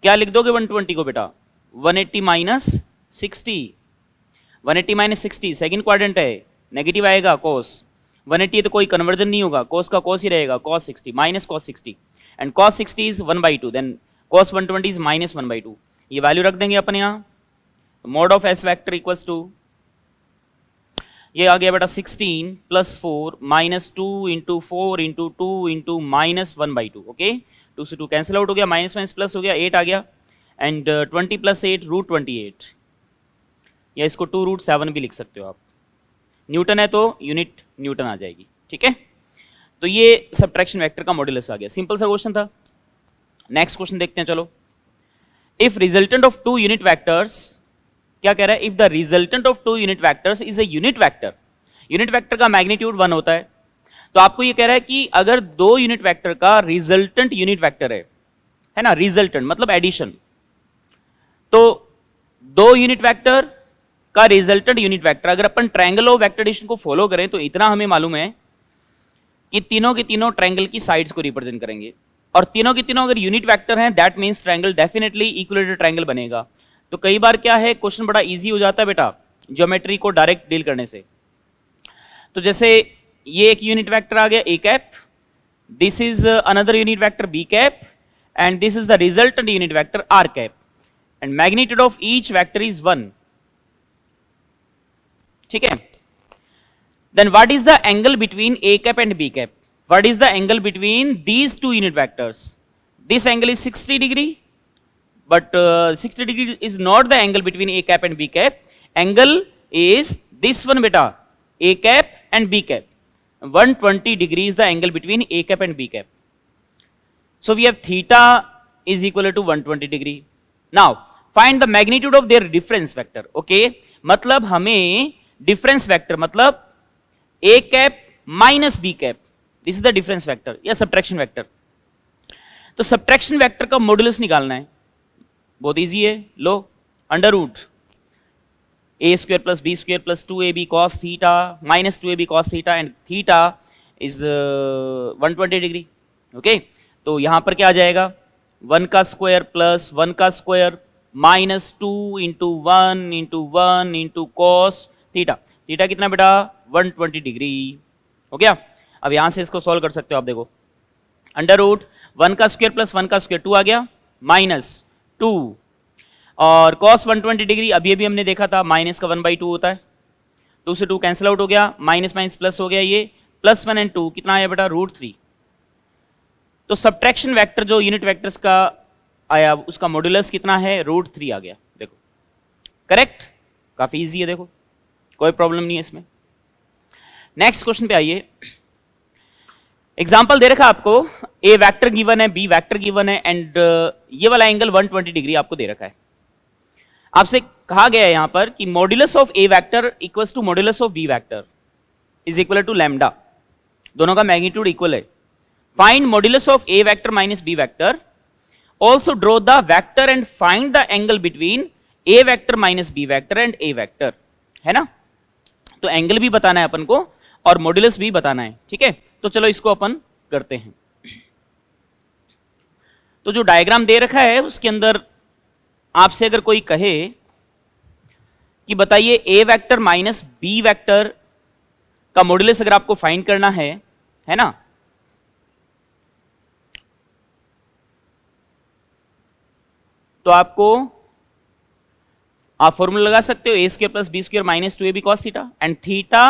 क्या लिख दोगे 120 को बेटा, 180 माइनस 60, 180 माइनस 60 सेकेंड क्वाड्रेंट है, नेगेटिव आएगा कोस 180, तो कोई कन्वर्जन नहीं होगा, कोस का कोस ही रहेगा, cos 60 minus cos 60, and cos 60 is 1/2, then cos 120 is minus 1/2, ये वैल्यू रख देंगे अपन यहाँ। Mod of S vector equals to ये आ गया बेटा 16 plus 4 minus 2 into 4 into 2 into minus 1/2। Okay, 2 से 2 कैंसिल आउट हो गया, माइनस माइनस प्लस हो गया, 8 आ गया, एंड 20 प्लस 8 रूट 28, या इसको 2 रूट 7 भी लिख सकते हो आप। न्यूटन है तो यूनिट न्यूटन आ जाएगी, ठीक है। तो ये सबट्रैक्शन वेक्टर का मॉड्यूलस आ गया, सिंपल सा क्वेश्चन था। नेक्स्ट क्वेश्चन देखते हैं चलो। If resultant of two unit vectors, क्या कह रहा है, if the resultant of two unit vectors is a unit vector, unit vector का मैग्नीट्यूड 1 होता है, तो आपको ये कह रहा है कि अगर दो यूनिट वेक्टर का रिजल्टेंट यूनिट वेक्टर है ना, रिजल्टेंट मतलब एडिशन, तो दो यूनिट वेक्टर का रिजल्टेंट यूनिट वेक्टर, अगर अपन ट्रायंगल ऑफ वेक्टर एडिशन को फॉलो करें तो इतना हमें मालूम है कि तीनों के तीनों ट्रायंगल की साइड्स को रिप्रेजेंट करेंगे, और तीनों के तीनों अगर यूनिट वेक्टर हैं that means triangle definitely equilateral triangle बनेगा। तो कई बार क्या है, क्वेश्चन बड़ा इजी हो जाता है बेटा ज्योमेट्री को डायरेक्ट डील करने से। तो जैसे ये एक यूनिट वेक्टर आ गया A cap, this is another unit vector B cap, and this is the resultant unit vector R cap, and magnitude of each vector is 1, ठीक है। Then what is the angle between A cap and B cap, what is the angle between these two unit vectors? This angle is 60 degree, but 60 degree is not the angle between a cap and b cap. Angle is this one beta, a cap and b cap. 120 degree is the angle between a cap and b cap. So we have theta is equal to 120 degree. Now find the magnitude of their difference vector. Okay, मतलब हमें difference vector मतलब a cap minus b cap, this is the difference vector या सब्ट्रैक्शन वेक्टर। तो सब्ट्रैक्शन वेक्टर का मॉड्यूलस निकालना है, बहुत इजी है, लो under root A square plus B square plus 2ab cos theta minus 2ab cos theta, and theta is 120 degree. Okay, तो यहां पर क्या आ जाएगा, 1 का स्क्वायर प्लस 1 का स्क्वायर -2 × 1 cos थीटा। थीटा कितना बेटा 120 डिग्री। हो गया। अब यहां से इसको सॉल्व कर सकते हो आप, देखो √1 का स्क्वायर प्लस 1 का स्क्वायर 2 आ गया, -2 और cos 120 डिग्री अभी अभी हमने देखा था माइनस का 1/2 होता है, 2 से 2 कैंसिल आउट हो गया, माइनस माइनस प्लस हो गया, ये +1 और 2 कितना आया बेटा √3। तो सब्ट्रैक्शन वेक्टर जो यूनिट वेक्टर्स का आया उसका मॉड्यूलस कितना है √3 आ गया। देखो करेक्ट, काफी इजी है, देखो कोई प्रॉब्लम नहीं है इसमें। नेक्स्ट क्वेश्चन पे आइए। एग्जांपल दे रखा है आपको, ए वेक्टर गिवन है, बी वेक्टर गिवन है एंड ये वाला एंगल 120 डिग्री आपको दे रखा है। आपसे कहा गया है यहां पर कि modulus of A vector equals to modulus of B vector is equal to lambda, दोनों का मैग्नीट्यूड इक्वल है। Find modulus of A vector minus B vector, also draw the vector and find the angle between A vector minus B vector and A vector, है ना। तो एंगल भी बताना है अपन को और मॉड्यूलस भी बताना है, ठीक है। तो चलो इसको अपन करते हैं। तो जो डायग्राम दे रखा है उसके अंदर आपसे अगर कोई कहे कि बताइए ए वेक्टर माइनस बी वेक्टर का मॉड्यूलस अगर आपको फाइंड करना है ना, तो आपको आप फॉर्मूला लगा सकते हो a² + b² - 2ab cos theta and theta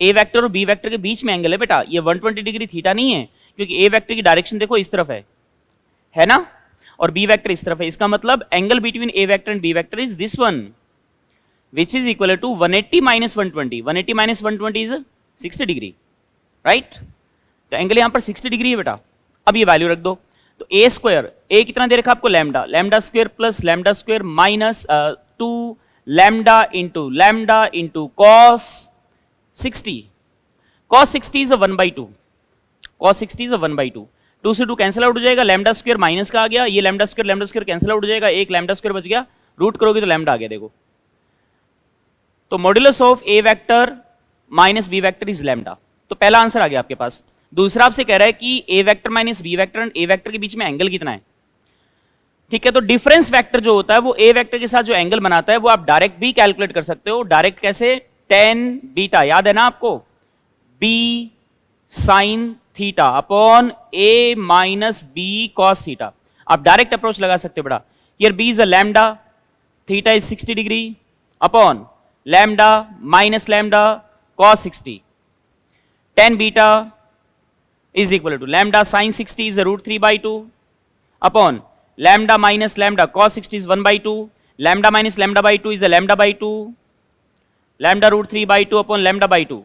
A vector और बी वेक्टर के बीच में एंगल है बेटा, ये 120 डिग्री थीटा नहीं है क्योंकि ए वेक्टर की डायरेक्शन देखो इस तरफ है ना, और बी वेक्टर इस तरफ है। इसका मतलब angle between A vector and B vector is this one which is equal to 180 - 120। 180 - 120 is 60 degree, right. तो एंगल यहां पर 60 डिग्री है बेटा। अब ये वैल्यू रख दो, तो a² ए कितना दे रखा आपको lambda, λ² + λ² minus 2 lambda into cos 60। cos 60 is 1/2, cos 60 is 1/2। 2 से 2 कैंसिल आउट हो जाएगा, λ² माइनस का आ गया, ये λ² कैंसिल आउट हो जाएगा, एक λ² बच गया, रूट करोगे तो लैम्डा आ गया। देखो तो modulus of A vector minus B vector is lambda, तो पहला आंसर आ गया आपके पास। दूसरा आपसे कह रहा है कि A vector minus B vector and A vector के बीच में एंगल कितना है, ठीक है। तो डिफरेंस वेक्टर जो होता है वो ए वेक्टर के साथ जो एंगल बनाता है वो आप डायरेक्ट भी कैलकुलेट कर सकते हो। डायरेक्ट कैसे, tan बीटा, याद है ना आपको, b sin theta upon a minus b cos theta. आप डायरेक्ट अप्रोच लगा सकते हो बेटा। Here b is a lambda, theta is 60 degree upon lambda minus lambda cos 60। tan beta is equal to lambda sin 60 is a √3/2 upon lambda minus lambda cos 60 is 1/2, lambda minus lambda/2 is a lambda/2, lambda √3/2 upon lambda/2,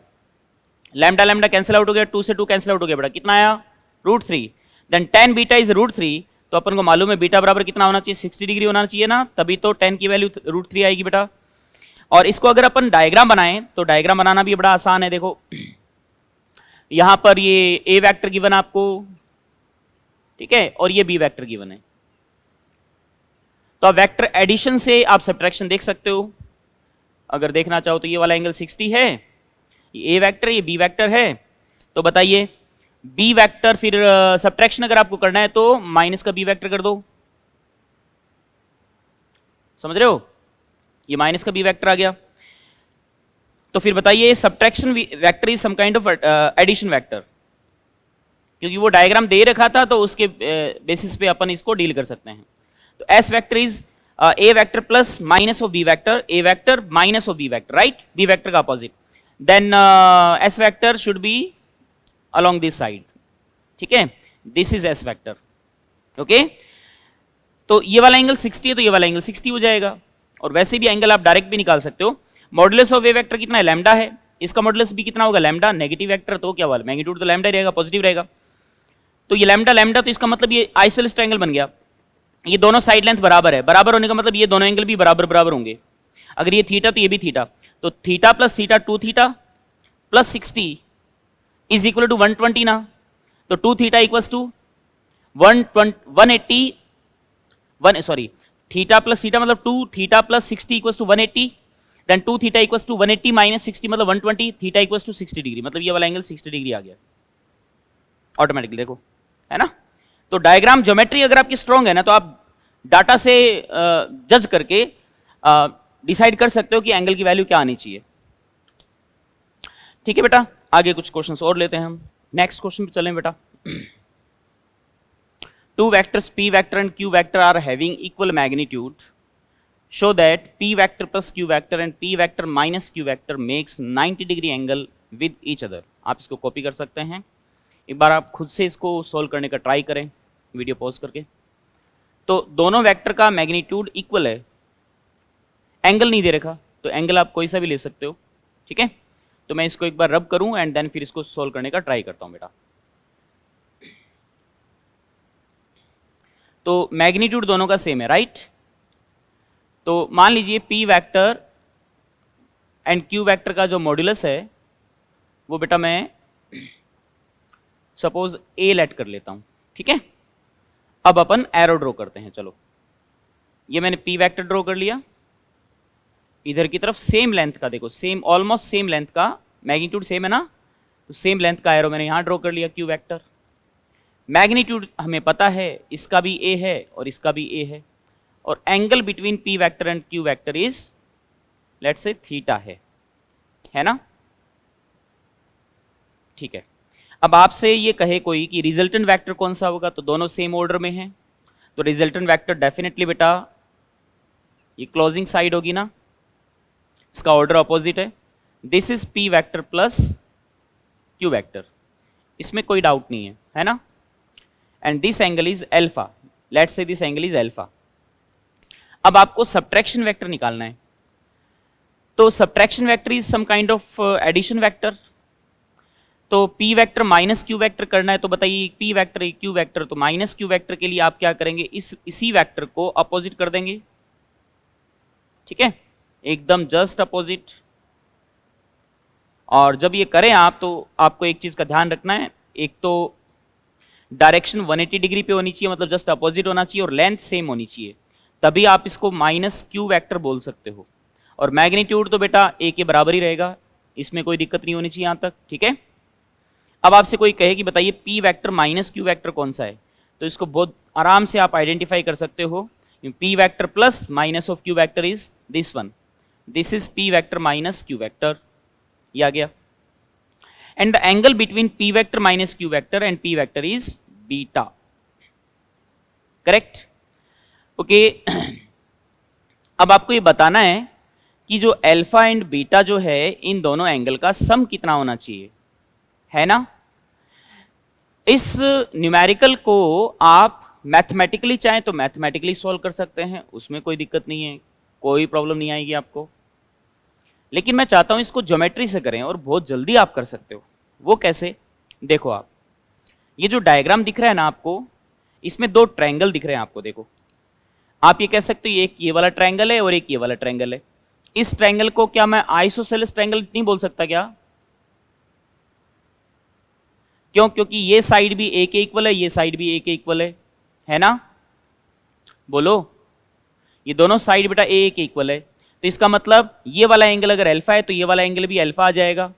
lambda lambda cancel out हो गया, 2 से 2 कैंसिल आउट हो गया बेटा, कितना आया √3। देन tan बीटा इज √3, तो अपन को मालूम है बीटा बराबर कितना होना चाहिए, 60 डिग्री होना चाहिए ना, तभी तो tan की वैल्यू √3 आएगी बेटा। और इसको अगर अपन डायग्राम बनाएं तो डायग्राम बनाना भी बड़ा आसान है। देखो यहां पर ये ए वेक्टर गिवन आपको, ठीक है, और ये बी वेक्टर गिवन है। तो आप वेक्टर एडिशन से आप सब्ट्रैक्शन देख सकते हो। अगर देखना चाहो तो ये वाला एंगल 60 है, ये ए वेक्टर ये बी वेक्टर है, तो बताइए बी वेक्टर फिर सब्ट्रैक्शन अगर आपको करना है तो माइनस का बी वेक्टर कर दो, समझ रहे हो, ये माइनस का बी वेक्टर आ गया। तो फिर बताइए subtraction vector is some kind of addition vector, क्योंकि वो डायग्राम दे रखा था तो उसके बेसिस पे अपन इसको डील कर सकते हैं। तो S vector is A vector plus minus of B vector, A vector minus of B vector, right, B vector का opposite. Then S vector should be along this side, ठीक है, this is S vector, okay. तो ये वाला एंगल 60 है तो ये वाला एंगल 60 हो जाएगा, और वैसे भी एंगल आप डायरेक्ट भी निकाल सकते हो। मॉड्यूलस ऑफ ए वेक्टर कितना है, लैम्डा है, इसका मॉड्यूलस भी कितना होगा, लैम्डा, नेगेटिव वेक्टर तो क्या वाला मैग्नीट्यूड तो लैम्डा रहेगा, पॉजिटिव रहेगा। तो ये लैम्डा लैम्डा, तो इसका मतलब ये आइसोसेलेस ट्रायंगल बन गया। ये दोनों साइड लेंथ बराबर है, बराबर होने का मतलब ये दोनों एंगल भी बराबर बराबर होंगे। अगर ये थीटा तो ये भी थीटा, तो theta plus theta 2 theta plus 60 is equal to 120 ना, तो 2 theta equals to 180, sorry theta plus theta मतलब 2 theta plus 60 equals to 180, then 2 theta equals to 180 minus 60 मतलब 120, थीटा इक्वल्स टू 60 डिग्री, मतलब ये वाला एंगल 60 डिग्री आ गया ऑटोमेटिकली, देखो है ना। तो डायग्राम ज्योमेट्री अगर आपकी स्ट्रांग है ना तो आप डाटा से जज करके डिसाइड कर सकते हो कि एंगल की वैल्यू क्या आनी चाहिए। ठीक है बेटा, आगे कुछ क्वेश्चंस और लेते हैं हम। नेक्स्ट क्वेश्चन पे चलें बेटा। Two vectors p vector and q vector are having equal magnitude. Show that p vector plus q vector and p vector minus q vector makes 90 degree angle with each other. आप इसको कॉपी कर सकते हैं, एक बार आप खुद से इसको सोल्व करने का ट्राई करें वीडियो पॉज करके। तो दोनों वेक्टर का मैग्नीट्यूड इक्वल है, एंगल नहीं दे रखा, तो एंगल आप कोई सा भी ले सकते हो। ठीक है, तो मैं इसको एक बार रब करूं एंड देन फिर इसको सोल्व करने का ट्राई करता हूं बेटा। तो मैग्नीट्यूड दोनों का सेम है, राइट। तो मान लीजिए p vector and q vector का जो मॉड्यूलस है वो बेटा मैं सपोज a लेट कर लेता हूं। ठीक है, अब अपन एरो ड्रॉ करते हैं। चलो, ये मैंने p वेक्टर ड्रॉ कर लिया, इधर की तरफ सेम लेंथ का, देखो सेम, ऑलमोस्ट सेम लेंथ का, मैग्नीट्यूड सेम है ना, तो सेम लेंथ का एरो मैंने यहां ड्रॉ कर लिया q वेक्टर। मैग्नीट्यूड हमें पता है, इसका भी a है और इसका भी a है, और angle between p vector and q vector is let's say theta है ना। ठीक है, अब आपसे ये कहे कोई कि रिजल्टेंट वेक्टर कौन सा होगा, तो दोनों सेम ऑर्डर में हैं, तो रिजल्टेंट वेक्टर डेफिनेटली बेटा ये क्लोजिंग साइड होगी ना, इसका ऑर्डर अपोजिट है। This is p vector plus q vector, इसमें कोई डाउट नहीं है ना। And this angle is alpha, let's say this angle is alpha. अब आपको सब्ट्रैक्शन वेक्टर निकालना है, तो subtraction vector is some kind of addition vector. तो p vector minus q vector करना है, तो बताइए p वेक्टर q वेक्टर, तो माइनस q वेक्टर के लिए आप क्या करेंगे, इसी वेक्टर को अपोजिट कर देंगे। ठीक है, एकदम जस्ट अपोजिट। और जब ये करें आप, तो आपको एक चीज का ध्यान रखना है, एक तो डायरेक्शन 180 डिग्री पे होनी चाहिए, मतलब जस्ट अपोजिट होना चाहिए, और लेंथ सेम होनी चाहिए, तभी आप इसको माइनस q वेक्टर बोल सकते हो। और मैग्नीट्यूड तो बेटा a के बराबर ही रहेगा, इसमें कोई दिक्कत नहीं होनी चाहिए यहां तक। ठीक है, अब आपसे कोई कहे कि बताइए p vector minus q vector कौन सा है, तो इसको बहुत आराम से आप आइडेंटिफाई कर सकते हो। p vector plus minus of q vector is this one, this is p vector minus q vector, ये आ गया। And the angle between p vector minus q vector and p vector is beta, correct. Okay, अब आपको ये बताना है कि जो अल्फा एंड बीटा जो है, इन दोनों एंगल का सम कितना होना चाहिए, है ना। इस न्यूमेरिकल को आप मैथमेटिकली चाहें तो मैथमेटिकली सॉल्व कर सकते हैं, उसमें कोई दिक्कत नहीं है, कोई प्रॉब्लम नहीं आएगी आपको। लेकिन मैं चाहता हूं इसको ज्योमेट्री से करें, और बहुत जल्दी आप कर सकते हो। वो कैसे, देखो आप, ये जो डायग्राम दिख रहा है ना आपको, इसमें दो ट्रायंगल दिख रहे हैं आपको। देखो, आप ये कह सकते हो एक ये वाला ट्रायंगल है और एक ये वाला ट्रायंगल है। इस ट्रायंगल को क्या मैं आइसोसेलेस ट्रायंगल नहीं बोल सकता क्या? क्यों? क्योंकि ये साइड भी a के इक्वल है, ये साइड भी a के इक्वल है ना। बोलो, ये दोनों साइड बेटा a के इक्वल है, तो इसका मतलब ये वाला एंगल अगर अल्फा है तो ये वाला एंगल भी अल्फा आ जाएगा।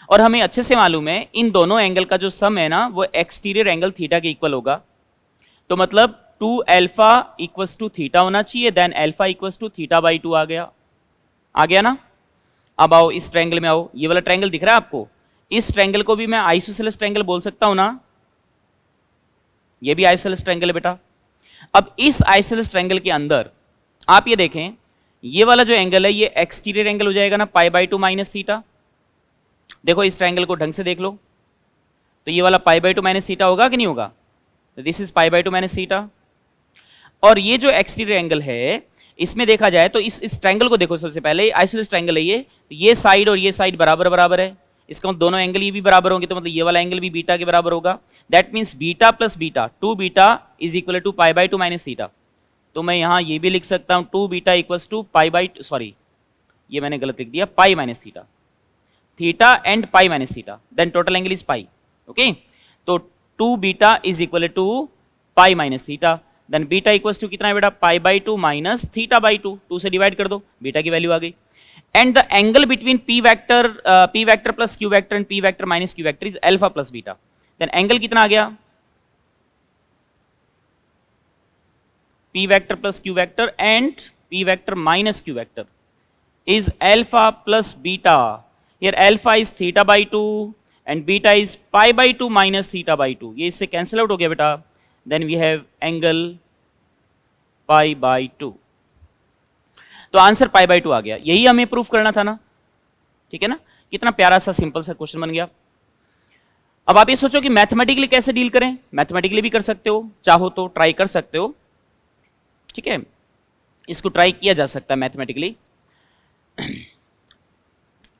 और हमें अच्छे से मालूम है इन दोनों एंगल का जो सम है ना, वो एक्सटीरियर एंगल थीटा के इक्वल होगा। तो मतलब 2 अल्फा इक्वल्स टू थीटा होना चाहिए, then alpha equals to theta by 2 आ गया ना। अब आओ इस ट्रायंगल में आओ, ये वाला ट्रायंगल दिख रहा है आपको, इस ट्रायंगल को भी मैं आइसोसेलेस ट्रायंगल बोल सकता हूं ना, ये भी आइसोसेलेस ट्रायंगल है बेटा। अब इस आइसोसेलेस ट्रायंगल के अंदर आप ये देखें, ये वाला जो एंगल है ये एक्सटीरियर एंगल हो जाएगा ना, पाई बाई 2 माइनस थीटा। देखो इस ट्रायंगल को ढंग से देख लो, तो ये वाला पाई बाई 2 माइनस थीटा होगा कि नहीं होगा, this is pi by 2 minus theta. और ये जो एक्सटीरियर एंगल है, इसमें देखा जाए तो इस ट्रायंगल को देखो, सबसे पहले आइसोसेलेस ट्रायंगल है ये, तो ये साइड और ये साइड बराबर बराबर है, इसका मतलब दोनों एंगल ये भी बराबर होंगे, तो मतलब ये वाला एंगल भी बीटा के बराबर होगा। That means beta plus beta, 2 beta is equal to pi by 2 minus theta. तो मैं यहां ये भी लिख सकता हूं 2 beta equals to pi by, sorry ये मैंने गलत लिख दिया, pi minus theta, theta and pi minus theta, then total angle is pi. Okay, तो 2 beta is equal to pi minus theta, then beta equals to कितना है बेटा, पाई बाई 2 माइनस थीटा बाई 2, 2 से डिवाइड कर दो, बीटा की वैल्यू आ गई। And the angle between p vector plus q vector and p vector minus q vector is alpha plus beta, then angle कितना आ गया, p vector plus q vector and p vector minus q vector is alpha plus beta. Here alpha is theta by 2 and beta is pi by 2 minus theta by 2. ये इससे कैंसिल आउट हो गया बेटा. Then we have angle pi by 2. तो आंसर पाई बाई 2 आ गया. यही हमें प्रूफ करना था ना. ठीक है ना. कितना प्यारा सा सिंपल सा क्वेश्चन बन गया. अब आप ये सोचो कि मैथमेटिकली कैसे डील करें. मैथमेटिकली भी कर सकते हो, चाहो तो ट्राई कर सकते हो. ठीक है, इसको ट्राई किया जा सकता है मैथमेटिकली.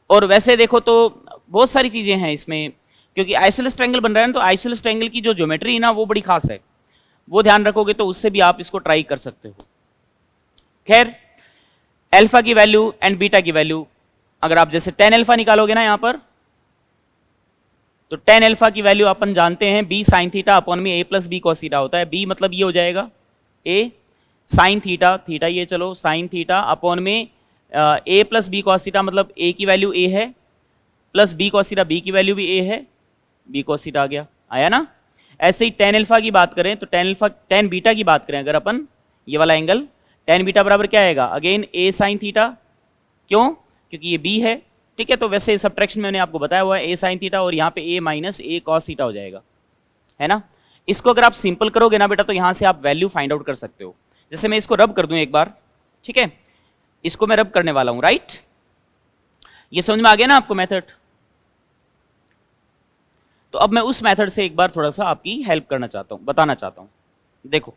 और वैसे देखो तो बहुत सारी चीजें हैं इसमें, क्योंकि आइसोलेस ट्रायंगल बन रहा है ना, तो आइसोलेस ट्रायंगल की जो ज्योमेट्री है ना वो बड़ी खास है. वो ध्यान रखोगे तो उससे भी आप इसको ट्राई कर सकते हो. खैर, अल्फा की वैल्यू एंड बीटा की वैल्यू अगर आप जैसे tan अल्फा निकालोगे ना यहां पर, तो tan अल्फा की वैल्यू अपन जानते हैं b साइन थीटा अपॉन में a plus B cos theta होता है. b मतलब ये हो जाएगा a साइन थीटा, थीटा ये चलो साइन थीटा अपॉन में a plus B cos theta, मतलब a की वैल्यू a है plus b cos theta, b की वैल्यू भी a है, b कॉस थीटा आ गया. आया ना. ऐसे ही tan अल्फा की बात करें तो tan बीटा की बात करें अगर अपन, ये वाला एंगल tan बीटा बराबर क्या आएगा, अगेन a साइन थीटा. क्यों? क्योंकि ये b है. ठीक है, तो वैसे सब्ट्रैक्शन में मैंने आपको बताया हुआ है a साइन थीटा और यहाँ पे a minus a cos theta हो जाएगा, है ना. इसको अगर आप सिंपल करोगे ना बेटा तो यहाँ से आप वैल्यू फाइंड आउट कर सकते हो. जैसे मैं इसको रब कर दूं एक बार. ठीक है, इसको मैं रब करने वाला हूं. राइट, ये समझ में आ गया ना आपको मेथड. तो अब मैं उस मेथड से एक बार थोड़ा सा आपकी हेल्प करना चाहता हूं, बताना चाहता हूं. देखो,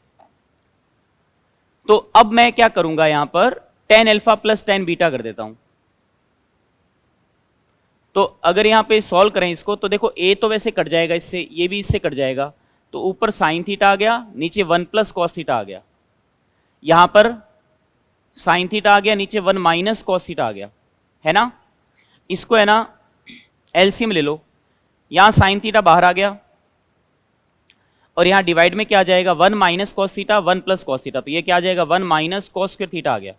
तो अब मैं क्या करूंगा, यहां पर tan alpha plus tan beta कर देता हूं. तो अगर यहां पे सॉल्व करें इसको तो देखो a तो वैसे कट जाएगा इससे, ये भी इससे कट जाएगा, तो ऊपर साइन थीटा आ गया, नीचे 1 प्लस कॉस थीटा आ गया. यहां पर साइन थीटा आ गया, नीचे 1 माइनस कॉस थीटा आ गया, है ना. इसको है ना एलसीएम ले लो. यहां साइन थीटा बाहर आ गया और यहां डिवाइड में क्या आ जाएगा, 1 minus cos theta 1 plus cos theta, तो ये क्या आ जाएगा 1 माइनस कॉस स्क्वायर थीटा आ गया.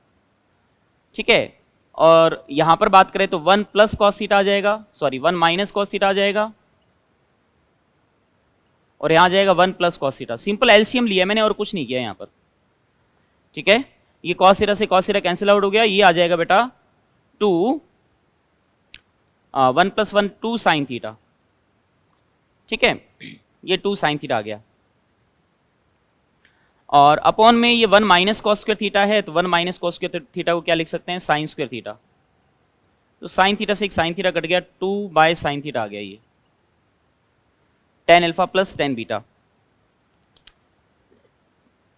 ठीक है, और यहां पर बात करें तो 1 प्लस कॉस थीटा आ जाएगा, सॉरी 1 माइनस कॉस थीटा आ जाएगा, और यहां आ जाएगा 1 plus cos theta. Simple LCM लिया मैंने और कुछ नहीं किया यहां पर. ठीक है, ये कॉस थीटा से कॉस थीटा कैंसिल आउट हो गया, ये आ जाएगा बेटा 2 1 प्लस 1 2 साइन थीटा. ठीक है, ये 2 साइन थीटा आ गया, और अपॉन में ये 1 माइनस कॉस स्क्वायर थीटा है, तो 1 माइनस कॉस स्क्वायर थीटा को क्या लिख सकते हैं, साइन स्क्वायर थीटा. तो साइन थीटा से एक साइन थीटा कट गया, 2 बाय साइन थीटा आ गया ये tan alpha plus tan beta.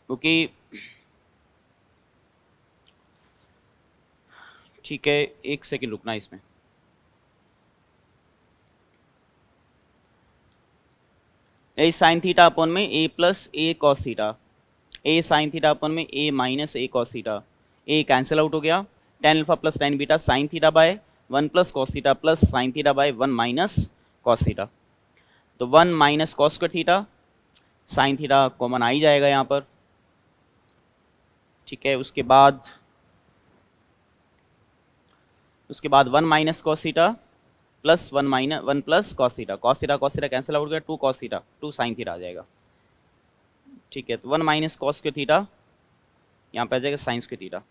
Okay, ठीक है, एक सेकेंड रुकना इसमें. ए साइन थीटा अपॉन में a plus a cos theta, a sine theta upon में a minus a cos theta, a cancel out हो गया. tan alpha plus tan beta sine theta by 1 plus cos theta plus sine theta by 1 minus cos theta. तो 1 minus cos square theta, sine theta common आ ही जाएगा यहाँ पर. ठीक है, उसके बाद 1 minus cos theta plus 1 minus 1 plus cos theta, cos theta cancel out हो गया, 2 कॉस थीटा 2 साइन थीटा आ जाएगा. ठीक है, तो 1 माइनस कॉस स्क्वायर थीटा यहाँ पे आ जाएगा sign square theta.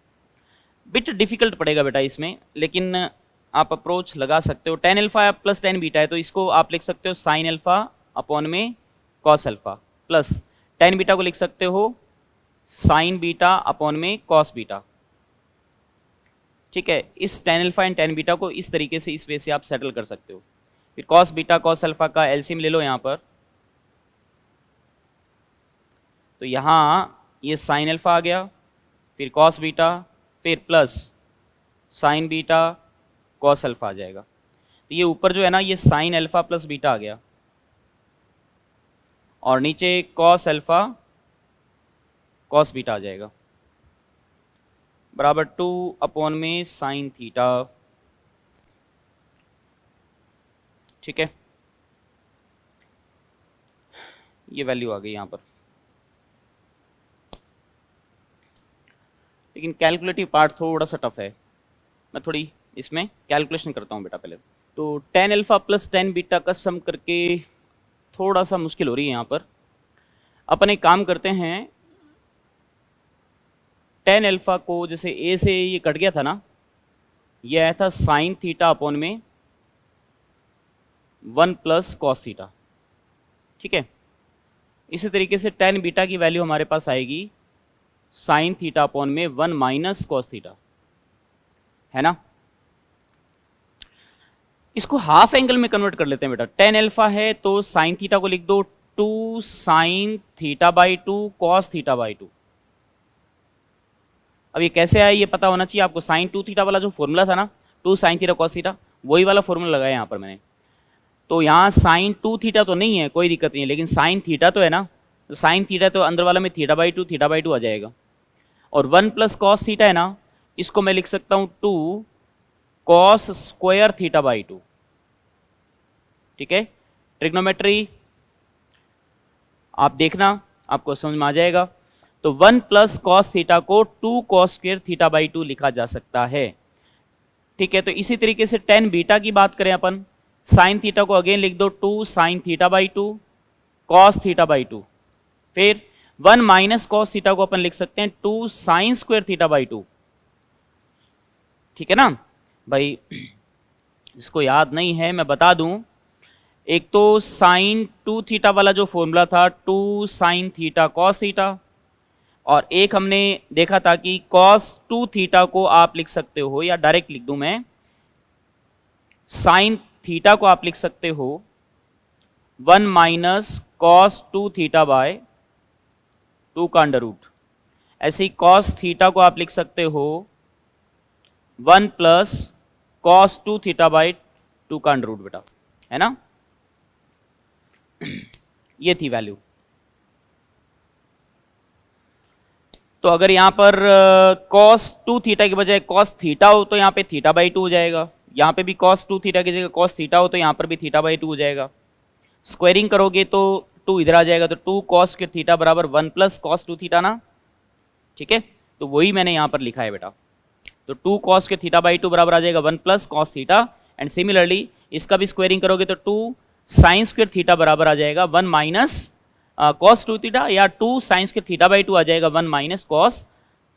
Bit difficult पड़ेगा बेटा इसमें, लेकिन आप अप्रोच लगा सकते हो. tan alpha plus tan beta है तो इसको आप लिख सकते हो साइन अल्फा अपॉन में cos alpha, plus tan beta को लिख सकते हो साइन बीटा अपॉन में कॉस बीटा. ठीक है, इस tan alpha and tan beta को इस तरीके से इस वे से आप सेटल कर सकते हो. फिर कॉस बीटा कॉस अल्फा का एलसीएम ले लो यहाँ पर, तो यहाँ ये साइन अल्फा आ गया, फिर कॉस बीटा, फिर plus sine beta cos alpha आ जाएगा. तो ये ऊपर जो है ना ये साइन अल्फा प्लस बीटा आ गया, और नीचे कॉस अल्फा कॉस बीटा आ जाएगा, बराबर 2 अपॉन में साइन थीटा. ठीक है, ये वैल्यू आ गई यहाँ पर. लेकिन कैलकुलेटिव पार्ट थोड़ा सा टफ है, मैं थोड़ी इसमें कैलकुलेशन करता हूँ बेटा पहले. तो tan alpha plus tan beta का सम करके थोड़ा सा मुश्किल हो रही है यहाँ पर. अपन एक काम करते हैं, टेन अल्फा को जैसे ए से ये कट गया था ना, ये आया था साइन थीटा अपॉन में 1 प्लस कॉस थीटा, ठीक है। इसी तरीके से टेन बीटा की वैल्यू हमारे पास आएगी साइन थीटा अपॉन में 1 माइनस कॉस थीटा, है ना। इसको हाफ एंगल में कन्वर्ट कर लेते हैं बेटा। टेन अल्फा है तो साइन थीटा को लिख दो 2 sign theta by 2 cos theta by 2। अब ये कैसे आया ये पता होना चाहिए आपको। साइन 2 थीटा वाला जो फॉर्मूला था ना, 2 साइन थीटा कॉस थीटा, वही वाला फॉर्मूला लगाया यहाँ पर मैंने। तो यहाँ साइन 2 थीटा तो नहीं है, कोई दिक्कत नहीं है, लेकिन साइन थीटा तो है ना। तो साइन थीटा तो अंदर वाला में थीटा बाई 2 आ जाएगा। और 1 प्लस कॉस थीटा है ना, इसको मैं लिख सकता हूँ 2 कॉस स्क्वायर थीटा बाई 2, ठीक है। ट्रिग्नोमेट्री आप देखना, आपको समझ में आ जाएगा। तो 1 प्लस कॉस थीटा को 2 कॉस स्क्वायर थीटा बाई 2 लिखा जा सकता है, ठीक है। तो इसी तरीके से टेन बीटा की बात करें अपन, साइन थीटा को अगेन लिख दो 2 sign theta by 2 cos theta by 2। फिर 1 माइनस कॉस थीटा को अपन लिख सकते हैं 2 साइन स्क्वायर थीटा बाई 2, ठीक है ना भाई। इसको याद नहीं है मैं बता दूं, एक तो साइन 2 थीटा वाला जो फॉर्मूला था 2 साइन थीटा कॉस थीटा, और एक हमने देखा था कि कॉस 2 थीटा को आप लिख सकते हो, या डायरेक्ट लिख दूं मैं, साइन थीटा को आप लिख सकते हो 1 माइनस कॉस 2 थीटा बाय 2 का अंडर रूट। ऐसे ही कॉस थीटा को आप लिख सकते हो 1 प्लस कॉस 2 थीटा बाय 2 का अंडर रूट बेटा, है ना। ये थी वैल्यू। तो अगर यहां पर कॉस 2 थीटा की बजाय कॉस थीटा हो तो यहां पे थीटा बाई 2 हो जाएगा। यहां पे भी कॉस 2 थीटा की जगह कॉस थीटा हो तो यहां पर भी थीटा बाई 2 हो जाएगा। स्क्वायरिंग करोगे तो 2 इधर आ जाएगा, तो 2 कॉस के थीटा बराबर 1 प्लस कॉस 2 थीटा ना, ठीक है। तो वही मैंने यहां पर लिखा है बेटा। तो 2 कॉस के थीटा बाई 2 बराबर आ जाएगा 1 plus cos theta. And similarly इसका भी स्क्वायरिंग करोगे तो 2 साइन स्क्वायर थीटा बराबर आ जाएगा 1 माइनस कॉस 2 थीटा, या 2 साइन स्क्वायर थीटा बाई 2 आ जाएगा 1 माइनस कॉस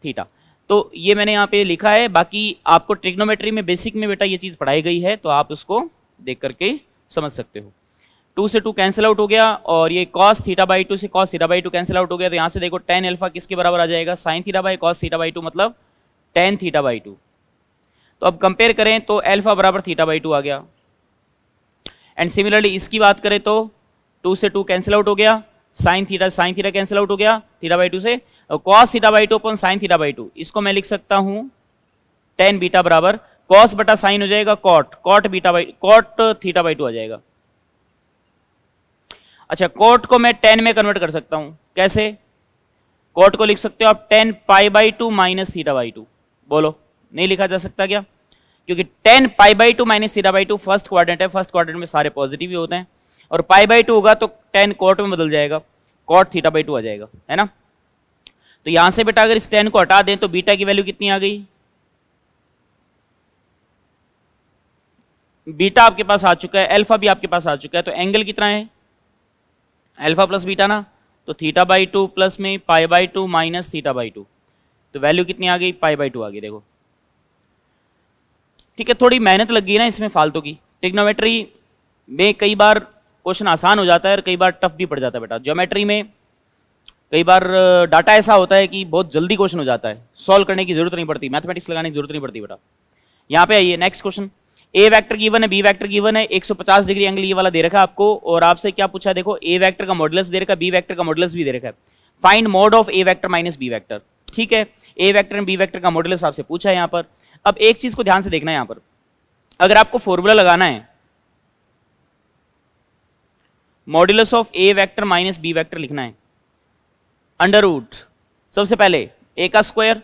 थीटा। तो ये मैंने यहाँ पे लिखा है। बाकी आपको ट्रिग्नोमेट्री में बेसिक में बेटा ये चीज़ पढ़ाई गई है, तो आप उसको देख करके समझ सकते हो। 2 से 2 कैंसिल आउट हो गया, और ये कॉस थीटा बाई 2 से cos theta by 2 cancel out हो गया। तो यहाँ से देखो टेन अल्फा किसके बराबर आ जाएगा, sign theta by cos theta by 2 मतलब टेन थीटा बाई 2। तो अब कंपेयर करें तो अल्फा बराबर थीटा बाई 2 आ गया। एंड सिमिलरली इसकी बात करें तो 2 से 2 कैंसिल आउट हो गया, साइन थीटा कैंसिल आउट हो गया थीटा बाई 2 से, और cos theta by 2 upon sine theta by 2, इसको मैं लिख सकता हूं टेन बीटा बराबर कॉस बटा साइन हो जाएगा कॉट थीटा बाई 2 आ जाएगा। अच्छा, कॉट को मैं टेन में कन्वर्ट कर सकता हूं, कैसे? कॉट को लिख सकते हो आप 10 पाई बाई 2 माइनस थीटा बाई 2। बोलो, नहीं लिखा जा सकता क्या? क्योंकि 10 पाई by 2 minus theta by 2 first quadrant है, फर्स्ट क्वाड्रेंट में सारे पॉजिटिव ही होते हैं, और पाई बाई 2 होगा तो 10 कॉट में बदल जाएगा, कॉट थीटा बाई 2 आ जाएगा, है ना। तो यहां से बेटा अगर इस 10 को हटा दें तो बीटा की वैल्यू कितनी आ गई? बीटा आपके पास आ चुका है, अल्फा भी आपके पास आ चुका है, तो एंगल कितना है? अल्फा प्लस बीटा ना, तो थीटा बाई 2 प्लस में पाई बाई 2 माइनस थीटा बाई 2, तो वैल्यू कितनी आ गई? पाई बाई 2 आ गई। देखो ठीक है, थोड़ी मेहनत लग गई ना इसमें फालतू की। ट्रिग्नोमेट्री में कई बार क्वेश्चन आसान हो जाता है और कई बार टफ भी पड़ जाता है बेटा। ज्योमेट्री में कई बार डाटा ऐसा होता है कि बहुत जल्दी क्वेश्चन हो जाता है, सॉल्व करने की जरूरत नहीं पड़ती, मैथमेटिक्स लगाने की जरूरत नहीं पड़ती बेटा। यहाँ पे आइए नेक्स्ट क्वेश्चन। ए वेक्टर गिवन है, बी वेक्टर गिवन है, 150 डिग्री एंगल ये वाला दे रखा है आपको, और आपसे क्या पूछा? देखो ए वेक्टर का मॉडुलस दे रखा है, बी वेक्टर का मॉडुलस भी दे रखा है। Find mod of A vector minus B vector. ठीक है, A vector and B vector का मॉडुलस आपसे पूछा है यहाँ पर। अब एक चीज को ध्यान से देखना है यहाँ पर, अगर आपको फॉर्मूला लगाना है modulus of A vector minus B vector लिखना है, अंडर रूट सबसे पहले ए का स्क्वायर,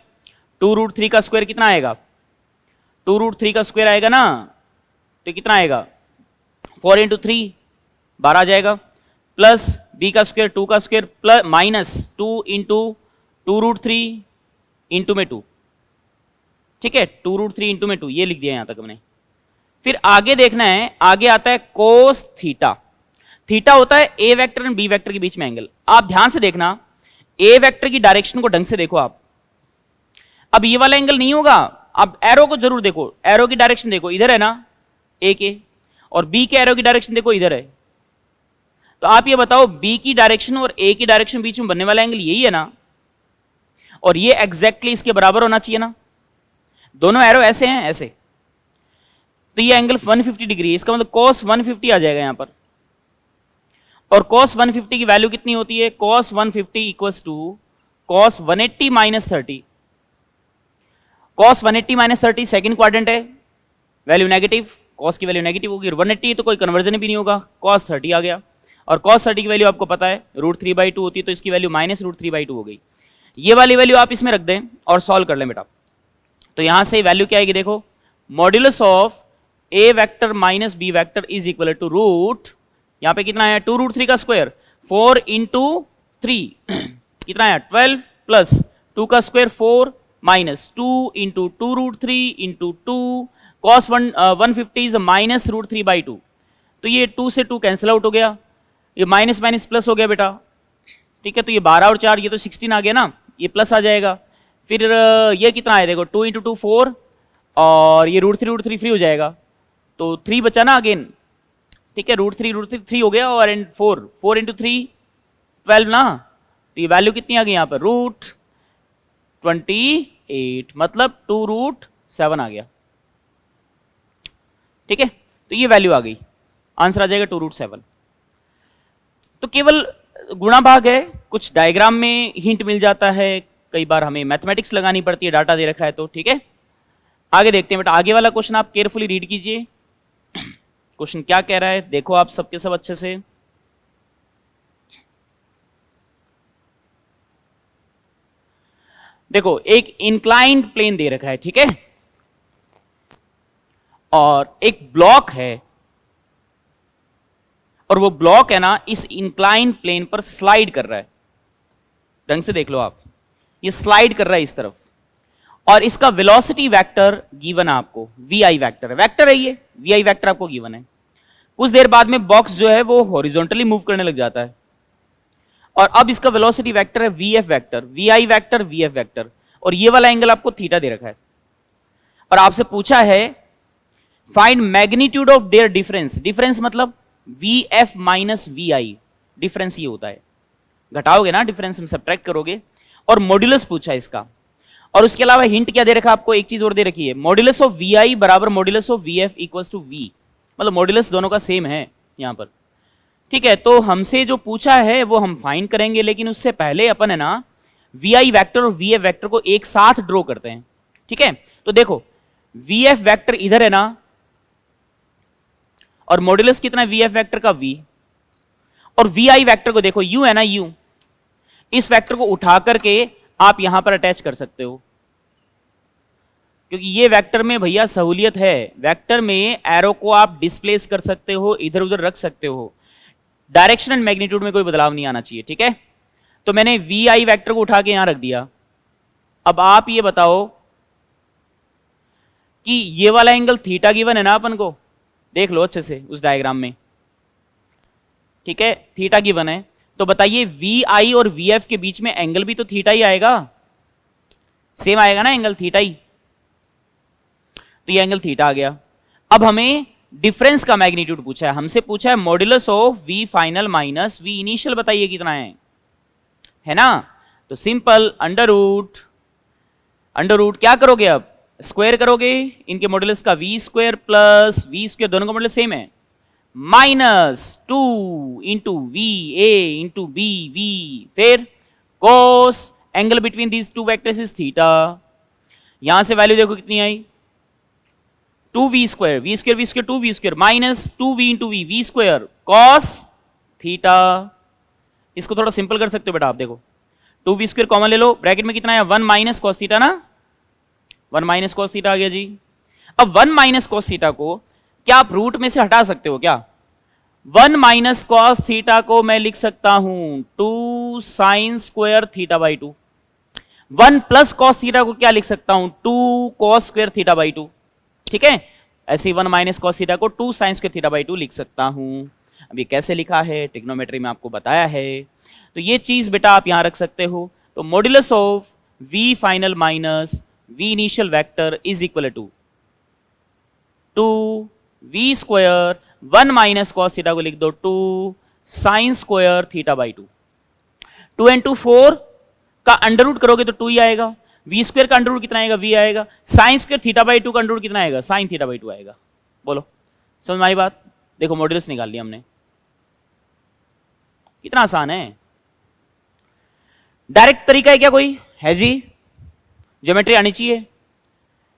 2√3 का स्क्वायर कितना आएगा? 2√3 का स्क्वायर आएगा ना, तो कितना आएगा? 4 इंटू 3 12 आ जाएगा, प्लस बी का स्क्वायर 2 का square plus minus 2 into 2√3 into में 2। ठीक है, 2√3 इंटू में 2 ये लिख दिया यहां तक हमने। फिर आगे देखना है, आगे आता है कोस थीटा। थीटा होता है A vector and B vector के बीच में एंगल। आप ध्यान से देखना, ए वेक्टर की डायरेक्शन को ढंग से देखो आप। अब ये वाला एंगल नहीं होगा, अब एरो को जरूर देखो, एरो की डायरेक्शन देखो, इधर है ना ए के, और बी के एरो की डायरेक्शन देखो इधर है। तो आप ये बताओ बी की डायरेक्शन और ए की डायरेक्शन बीच में बनने वाला एंगल यही है ना, और ये एग्जैक्टली इसके बराबर होना चाहिए ना, दोनों एरो ऐसे हैं ऐसे, तो ये एंगल 150 डिग्री है, इसका मतलब cos 150 आ जाएगा यहां पर। और cos 150 की वैल्यू कितनी होती है, cos 150 equals to cos 180 minus 30। cos 180 minus 30 second quadrant है, वैल्यू नेगेटिव, cos की वैल्यू नेगेटिव होगी, 180 तो कोई कन्वर्जन भी नहीं होगा, cos 30 आ गया। और cos 30 की वैल्यू आपको पता है √3/2 होती है, तो इसकी वैल्यू माइनस √3/2 हो गई। ये वाली वैल्यू आप इसमें रख दें और सॉल्व कर लें बेटा, तो यहां से वैल्यू क्या आएगी देखो, modulus of A vector minus B vector is equal to root, यहां पे कितना है 2√3 का स्क्वायर, 4 इंटू 3 कितना है 12 प्लस 2 का square 4 minus 2 into 2√3 into 2 cos 150 is minus √3/2, तो ये 2 से 2 कैंसिल आउट हो गया, ये माइनस माइनस प्लस हो गया बेटा, ठीक है। तो ये 12 और 4 ये तो 16 आ गया ना, ये प्लस आ जाएगा। फिर ये कितना है देखो 2 इंटू 2 4, और ये √3 फ्री हो जाएगा, तो 3 बचा ना अगेन, ठीक है, √3 3 हो गया, और 4 इंटू 3 12 ना, तो ये वैल्यू कितनी आ गई यहाँ पर √28, मतलब 2√7 आ गया, ठीक है। तो ये वैल्यू आ गई, आंसर आ जाएगा 2√7। तो केवल गुणा भाग है, कुछ डायग्राम में हिंट मिल जाता है, कई बार हमें मैथमेटिक्स लगानी पड़ती है, डाटा दे रखा है तो, ठीक है। आगे देखते हैं बेटा, आगे वाला क्वेश्चन आप केयरफुली रीड कीजिए, क्वेश्चन क्या कह रहा है देखो आप सबके सब अच्छे से। देखो एक इंक्लाइंड प्लेन दे रखा है, ठीक है, और एक ब्लॉक है, और वो ब्लॉक है ना इस इंक्लाइंड प्लेन पर स्लाइड कर रहा है, ढंग से देख लो आप, ये स्लाइड कर रहा है इस तरफ, और इसका वेलोसिटी वेक्टर गिवन है आपको, वी वेक्टर है, वेक्टर है ये, वी वेक्टर आपको गिवन है। कुछ देर बाद में बॉक्स जो है वो हॉरिजॉन्टली मूव करने लग जाता है, और अब इसका वेलोसिटी वेक्टर है VF vector, V vector VF vector, और ये वाला एंगल आपको थीटा दे रखा है, और आपसे पूछा है find magnitude of there difference, difference मतलब वीएफ माइनस वी, डिफरेंस ये होता है, घटाओगे ना डिफरेंस में सब्ट्रैक्ट करोगे, और मॉड्यूलस पूछा है इसका, और उसके अलावा हिंट क्या दे रखा आपको, एक चीज और दे रखी है, मॉड्यूलस ऑफ वी बराबर modulus of VF equals to V, मतलब मॉड्यूलस दोनों का सेम है यहां पर, ठीक है। तो हमसे जो पूछा है वो हम फाइंड करेंगे, लेकिन उससे पहले अपन है ना वी वेक्टर और वीएफ वेक्टर को एक साथ ड्रॉ करते हैं, ठीक है। तो देखो वीएफ वेक्टर इधर है ना, और मॉड्यूलस कितना है वीएफ वेक्टर का v, और वी वेक्टर को देखो u है ना u, इस वेक्टर को उठा करके आप यहां पर अटैच कर सकते हो, क्योंकि ये वेक्टर में भैया सहूलियत है, वेक्टर में एरो को आप डिस्प्लेस कर सकते हो, इधर उधर रख सकते हो, डायरेक्शन एंड मैग्नीट्यूड में कोई बदलाव नहीं आना चाहिए, ठीक है। तो मैंने वी वेक्टर को उठा के यहां रख दिया। अब आप ये बताओ कि ये वाला एंगल थीटा गिवन है ना अपन को, देख लो अच्छे से उस डायग्राम में, ठीक है, थीटा गिवन है, तो बताइए वी और वी एफ के बीच में एंगल भी तो थीटा ही आएगा, सेम आएगा ना एंगल थीटा ही, तो ये एंगल थीटा आ गया। अब हमें डिफरेंस का मैग्नीट्यूड पूछा है, हमसे पूछा है modulus of V final minus V initial, बताइए कितना है ना, तो सिंपल अंडर रूट क्या करोगे, अब स्क्वायर करोगे इनके मॉड्यूलस का, V square plus V square, दोनों का मॉड्यूलस सेम है, minus 2 into V A into B V, फिर cos angle between these two vectors is theta, यहां से वैल्यू देखो कितनी आई 2v square, V square V square 2v square minus 2v into V square cos theta. इसको थोड़ा सिंपल कर सकते हो बेटा आप, देखो 2v स्क्वायर कॉमन ले लो, ब्रैकेट में कितना है 1 माइनस कॉस थीटा ना, 1 माइनस कॉस थीटा आ गया जी। अब 1 माइनस कॉस थीटा को क्या आप रूट में से हटा सकते हो क्या, 1 माइनस कॉस थीटा को मैं लिख सकता हूं 2 sine square theta by 2, 1 plus cos theta को क्या लिख सकता हूं 2 कॉस स्क्वायर थीटा बाई 2, ठीक है। ऐसे 1 माइनस कॉस थीटा को 2 साइन स्क्वायर थीटा बाई 2 लिख सकता हूं। अब ये कैसे लिखा है, ट्रिग्नोमेट्री में आपको बताया है, तो ये चीज बेटा आप यहां रख सकते हो। तो modulus of V final minus V initial vector is equal to 2v square 1 minus cos theta को लिख दो 2 sine square theta by 2। 2 and 2 4 का अंडर रूट करोगे तो 2 ही आएगा। वी स्क्वायर का अंडर रूट कितना आएगा? वी आएगा। साइन स्क्वायर थीटा बाई 2 का अंडर रूट कितना आएगा? साइन थीटा बाई 2 आएगा। बोलो समझ में आई बात? देखो मॉड्यूलस निकाल लिया हमने, कितना आसान है। डायरेक्ट तरीका है क्या कोई? है जी, ज्योमेट्री आनी चाहिए।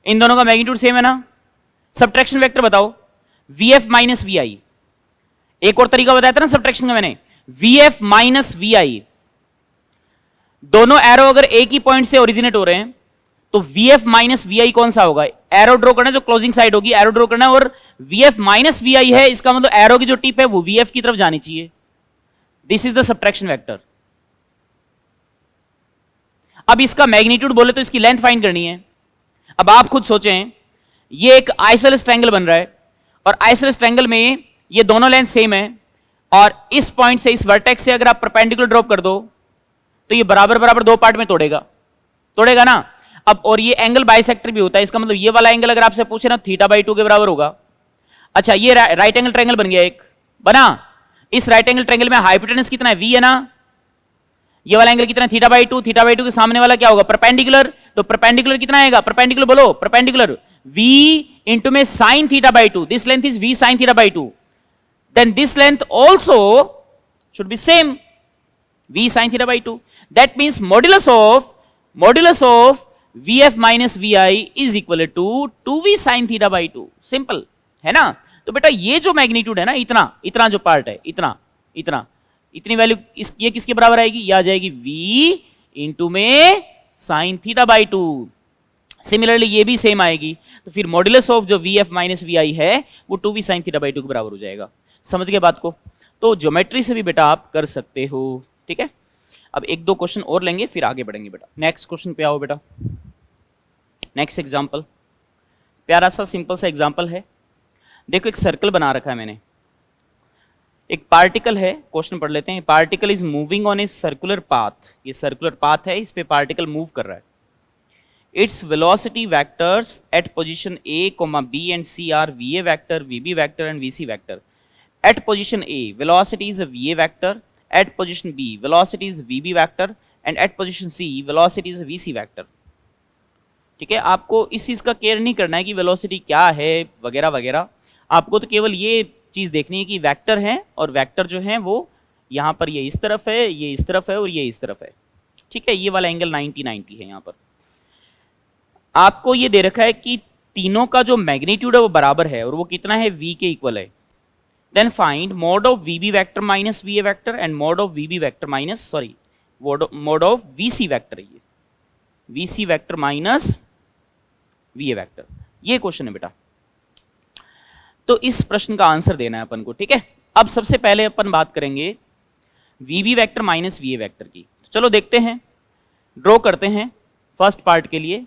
इन दोनों का मैग्नीट्यूड सेम है ना। सब्ट्रैक्शन वेक्टर बताओ, वीएफ माइनस वी आई। एक और तरीका बताया था ना सब्ट्रैक्शन का मैंने, वीएफ माइनस वी आई। दोनों एरो अगर एक ही पॉइंट से ओरिजिनेट हो रहे हैं तो वीएफ माइनस वी आई कौन सा होगा? एरो ड्रॉ करना, जो क्लोजिंग साइड होगी एरो ड्रॉ करना, और वीएफ माइनस वी आई है, इसका मतलब एरो की जो टिप है वो वीएफ की तरफ जानी चाहिए। This is the subtraction vector. अब इसका मैग्नीट्यूड बोले तो इसकी लेंथ फाइंड करनी है। अब आप खुद सोचें, ये एक आइसोसेलेस ट्रायंगल बन रहा है और आइसोसेलेस ट्रायंगल में ये दोनों लेंथ सेम है, और इस पॉइंट से, इस वर्टेक्स से अगर आप परपेंडिकुलर ड्रॉप कर दो तो ये बराबर बराबर दो पार्ट में तोड़ेगा ना। अब और ये एंगल बाइसेक्टर भी होता है, इसका मतलब ये वाला एंगल अगर आपसे पूछे ना थीटा बाई 2 के बराबर होगा। अच्छा, ये राइट एंगल ट्रायंगल बन गया एक, बना। इस राइट एंगल ट्रायंगल में हाइपोटेनस कितना है? वी है ना। ये वाला एंगल कितना है? Theta by 2। थीटा बाई 2 के सामने वाला क्या होगा? परपेंडिकुलर। तो परपेंडिकुलर कितना आएगा? परपेंडिकुलर बोलो, परपेंडिकुलर v इंटू में sine theta by 2। This length is v sine theta by 2, then this length also should be same, v sin theta by 2. That means modulus of vf minus vi is equal to 2v sin theta by 2. Simple है ना। तो बेटा ये जो मैग्नीट्यूड है ना, इतना जो पार्ट है, इतनी वैल्यू ये किसके बराबर आएगी? ये आ जाएगी v इंटू में साइन थीटा बाई 2। सिमिलरली ये भी सेम आएगी, तो फिर मॉड्यूलस ऑफ जो vf माइनस vi है वो 2v sin थीटा बाई 2 के बराबर हो जाएगा। समझ गए बात को? तो ज्योमेट्री से भी बेटा आप कर सकते हो, ठीक है। अब एक दो क्वेश्चन और लेंगे फिर आगे बढ़ेंगे बेटा। नेक्स्ट क्वेश्चन पे आओ बेटा। नेक्स्ट एग्जांपल, प्यारा सा सिंपल सा एग्जांपल है। देखो एक सर्कल बना रखा है मैंने, एक पार्टिकल है, क्वेश्चन पढ़ लेते हैं। Particle is moving on a circular path. ये सर्कुलर पाथ है, इस पे पार्टिकल मूव कर रहा है। Its velocity vectors at position A, B and C are V A vector, V B vector and V C vector. At position A, velocity is a VA vector. At position B, velocity is VB vector. And at position C, velocity is a VC vector. ठीक है, आपको इस चीज का केयर नहीं करना है कि वेलोसिटी क्या है वगैरह वगैरह। आपको तो केवल ये चीज देखनी है कि वेक्टर है, और वेक्टर जो है वो यहाँ पर ये इस तरफ है, ये इस तरफ है और ये इस तरफ है। ठीक है, ये वाला एंगल 90-90 है। यहाँ पर आपको ये दे रखा है कि तीनों का जो मैग्नीट्यूड है वो बराबर है, और वो कितना है? V के इक्वल है। Then find mod of VB vector minus VA vector and mod of VB vector minus, sorry, mod of VC vector है ये, VC vector minus VA vector। ये क्वेश्चन है बेटा। तो इस प्रश्न का आंसर देना है अपन को, ठीक है। अब सबसे पहले अपन बात करेंगे VB vector minus VA vector की। तो चलो देखते हैं, ड्रॉ करते हैं। फर्स्ट पार्ट के लिए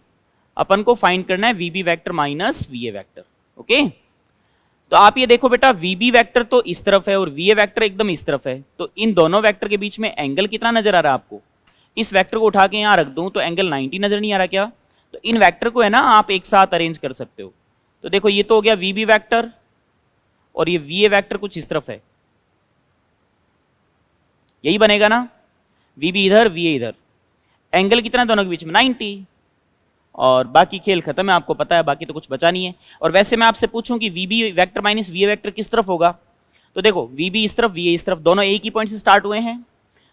अपन को फाइंड करना है VB vector minus VA vector, okay. तो आप ये देखो बेटा, VB वेक्टर तो इस तरफ है और VA वेक्टर एकदम इस तरफ है, तो इन दोनों वेक्टर के बीच में एंगल कितना नजर आ रहा है आपको? इस वेक्टर को उठा के यहाँ रख दूं तो एंगल 90 नजर नहीं आ रहा क्या? तो इन वेक्टर को है ना आप एक साथ अरेंज कर सकते हो। तो देखो ये तो हो गया VB वेक्टर, और ये VA वेक्टर कुछ इस तरफ है, यही बनेगा ना। VB इधर, VA इधर, एंगल कितना दोनों के बीच में? 90। और बाकी खेल खत्म है, आपको पता है, बाकी तो कुछ बचा नहीं है। और वैसे मैं आपसे पूछूं कि VB vector minus VA vector किस तरफ होगा, तो देखो VB इस तरफ, VA इस तरफ, दोनों एक ही पॉइंट से स्टार्ट हुए हैं,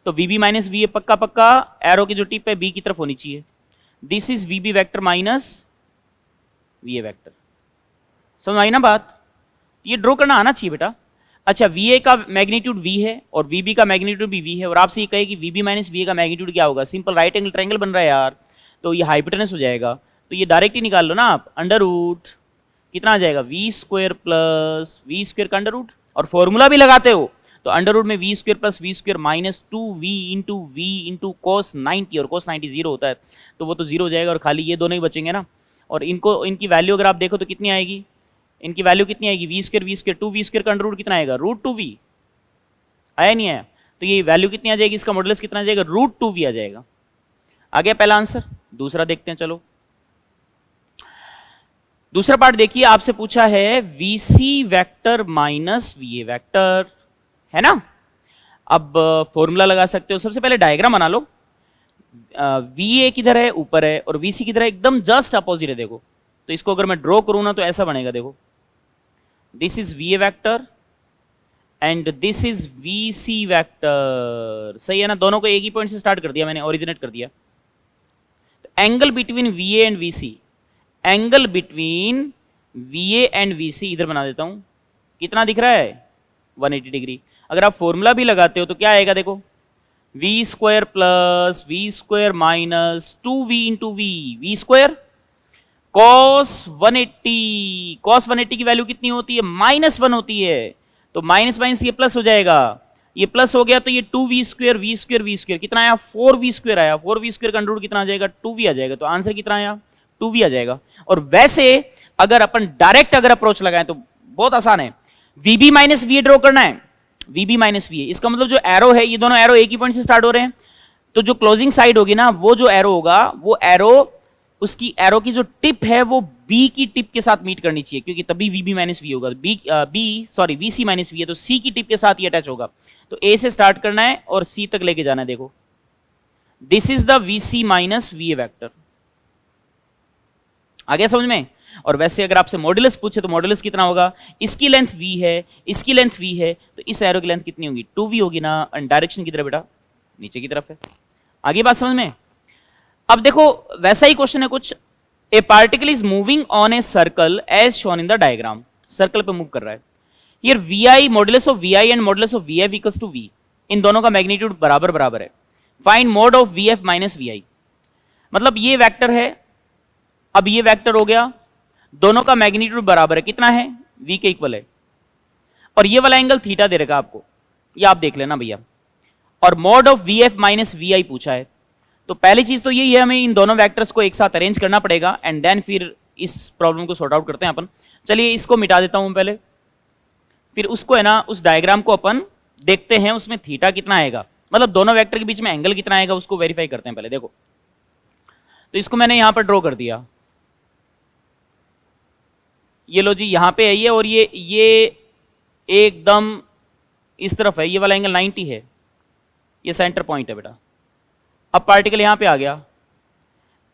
तो VB माइनस VA पक्का पक्का एरो की जो टिप है B की तरफ होनी चाहिए। This is VB vector minus VA vector. समझ आई ना बात? ये ड्रॉ करना आना चाहिए बेटा। अच्छा, VA का मैग्नीट्यूड V है और VB का मैग्नीट्यूड भी V है, और आपसे ये कहे कि VB माइनस VA का मैग्नीट्यूड क्या होगा? सिंपल राइट एंगल ट्रायंगल बन रहा है यार, तो ये हाइपोटेनस हो जाएगा। तो ये डायरेक्ट ही निकाल लो ना आप, अंडर रूट कितना आ जाएगा? V square plus V square का अंडर रूट, और फॉर्मूला भी लगाते हो तो अंडर रूट में V square plus V square minus 2V into cos 90, और cos 90 जीरो होता है, तो वो तो जीरो हो जाएगा और खाली ये दोनों ही बचेंगे ना। और इनको, इनकी वैल्यू अगर आप देखो तो कितनी आएगी? इनकी वैल्यू कितनी आएगी? V स्क्वायर 2V स्क्वायर का अंडर रूट कितना आएगा? √2V। आया नहीं आया? तो ये वैल्यू कितनी आ जाएगी? इसका मॉडुलस कितना आ जाएगा? √2V आ जाएगा। आ गया पहला आंसर। दूसरा देखते हैं, चलो दूसरा पार्ट देखिए, आपसे पूछा है वीसी वेक्टर माइनस वीए वेक्टर, है ना। अब फॉर्मूला लगा सकते हो, सबसे पहले डायग्राम बना लो। वीए किधर है, ऊपर है, और वीसी किधर है, एकदम जस्ट अपोजिट है। देखो तो इसको अगर मैं ड्रॉ करूं ना तो ऐसा बनेगा, देखो this is वीए vector and this is VC vector, सही है ना। दोनों को एक ही पॉइंट से स्टार्ट कर दिया मैंने, ओरिजिनेट कर दिया। तो angle between वीए and VC, angle between वीए and VC इधर बना देता हूं, कितना दिख रहा है 180 डिग्री। अगर आप फॉर्मूला भी लगाते हो तो क्या आएगा, देखो V square plus V square minus 2v into V square cos 180। Cos 180 की वैल्यू कितनी होती है, -1 होती है। तो माइनस माइनस ये प्लस हो जाएगा, ये प्लस हो गया तो ये 2v square V square V square कितना आया, 4v स्क्वायर आया। 4v स्क्वायर का अंडर रूट कितना आ जाएगा, 2v आ जाएगा। तो आंसर कितना आया, 2v आ जाएगा। और वैसे अगर अपन डायरेक्ट अगर अप्रोच लगाएं तो बहुत आसान है, vb माइनस वी ड्रॉ करना है, vb माइनस वी। इसका मतलब जो एरो है, ये दोनों एरो एक ही पॉइंट से स्टार्ट हो रहे हैं, तो जो क्लोजिंग साइड होगी ना, वो जो एरो होगा, वो एरो, उसकी एरो की जो टिप है वो बी की टिप के साथ मीट करनी चाहिए, क्योंकि तभी vb माइनस वी होगा। vc माइनस वी है तो c की टिप के साथ ये अटैच होगा। तो a से स्टार्ट करना है और c तक लेके जाना है। देखो this is the vc minus V vector, आ गया समझ में। और वैसे अगर आपसे मॉडुलस पूछे तो मॉडुलस कितना होगा, इसकी लेंथ v है, इसकी लेंथ v है, तो इस एरो की लेंथ कितनी होगी, 2v होगी ना। एंड डायरेक्शन किधर है बेटा, नीचे की तरफ है। आगे बात समझ में। अब देखो वैसा ही क्वेश्चन है कुछ, a particle is moving on a circle as shown in the diagram, circle पे मूव कर रहा है। Here vi, modulus of vi and modulus of vf equals to v, इन दोनों का मैग्नीट्यूड बराबर बराबर है। Find mod of vf minus vi, मतलब ये वेक्टर है, अब ये वेक्टर हो गया, दोनों का मैग्नीट्यूड बराबर है, कितना है, v के इक्वल है। और ये वाला एंगल थीटा दे रखा आपको, ये आप देख लेना भैया। और mode of vf minus vi पूछा है, तो पहली चीज तो यही है, हमें इन दोनों वेक्टर्स को एक साथ अरेंज करना पड़ेगा एंड देन फिर इस प्रॉब्लम को सॉर्ट आउट करते हैं अपन। चलिए इसको मिटा देता हूं पहले, फिर उसको है ना, उस डायग्राम को अपन देखते हैं, उसमें थीटा कितना आएगा, मतलब दोनों वेक्टर के बीच में एंगल कितना आएगा, उसको वेरीफाई करते हैं पहले। देखो तो इसको मैंने यहां पर ड्रॉ कर दिया, ये लो जी यहां पे है ये, और ये एकदम इस तरफ है, ये वाला एंगल 90 है, ये सेंटर पॉइंट है बेटा। अब पार्टिकल यहां पे आ गया,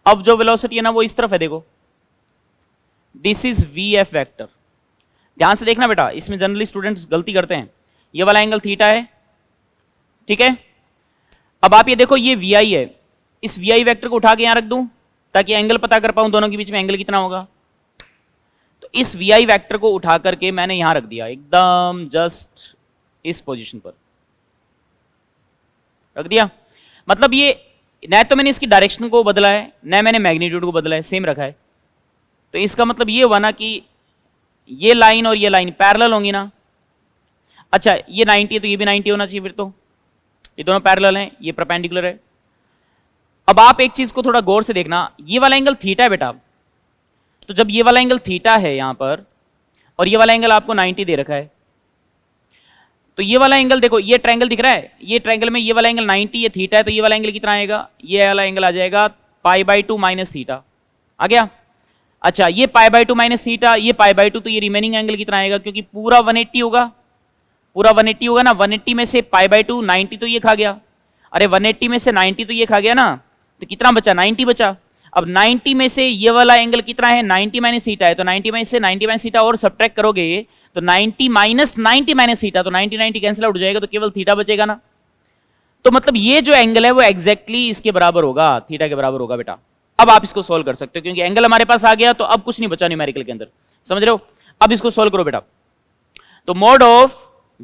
अब जो वेलोसिटी है ना वो इस तरफ है, देखो दिस इज vf वेक्टर। ध्यान से देखना बेटा, इसमें जनरली स्टूडेंट्स गलती करते हैं, ये वाला एंगल थीटा है, ठीक है। अब आप ये देखो ये vi है, इस vi वेक्टर को उठा के यहां रख दूं ताकि एंगल पता कर पाऊं दोनों के बीच में एंगल कितना होगा। तो इस vi वेक्टर को उठा करके मैंने यहां रख दिया, एकदम जस्ट इस पोजीशन पर रख दिया। मतलब ये न तो मैंने इसकी डायरेक्शन को बदला है, न मैंने मैग्नीट्यूड को बदला है, सेम रखा है। तो इसका मतलब ये हुआ ना कि ये लाइन और ये लाइन पैरेलल होंगी ना। अच्छा ये 90 है तो ये भी 90 होना चाहिए, फिर तो ये दोनों पैरेलल हैं, ये परपेंडिकुलर है। अब आप एक चीज को थोड़ा गौर से देखना, ये वाला एंगल थीटा है बेटा, तो जब ये वाला एंगल थीटा है यहां पर और ये वाला एंगल आपको 90 दे रखा है, तो ये वाला एंगल देखो, ये ट्रायंगल दिख रहा है, ये ट्रायंगल में ये वाला एंगल 90 ये थीटा है, तो ये वाला एंगल कितना आएगा, ये वाला एंगल आ जाएगा π/2 माइनस थीटा, आ गया। अच्छा ये π/2 माइनस थीटा, ये π/2, तो ये रिमेनिंग एंगल कितना आएगा, क्योंकि पूरा 180 होगा, पूरा 180 होगा ना। 180 में से π/2 90 तो ये खा गया, अरे 180 में से 90 तो ये खा गया ना, तो कितना बचा, 90 बचा। अब 90 में से ये वाला एंगल कितना है, 90 माइनस थीटा है, तो 90 में से 90 माइनस थीटा और सब्ट्रैक्ट करोगे तो 90 माइनस 90 माइनस थीटा, तो 90 90 कैंसिल आउट हो जाएगा, तो केवल थीटा बचेगा ना। तो मतलब ये जो एंगल है वो एग्जैक्टली इसके बराबर होगा, थीटा के बराबर होगा बेटा। अब आप इसको सोल्व कर सकते हो, क्योंकि एंगल हमारे पास आ गया, तो अब कुछ नहीं बचा न्यूमेरिकल के अंदर, समझ रहे हो। अब इसको सोल्व करो बेटा। तो mod of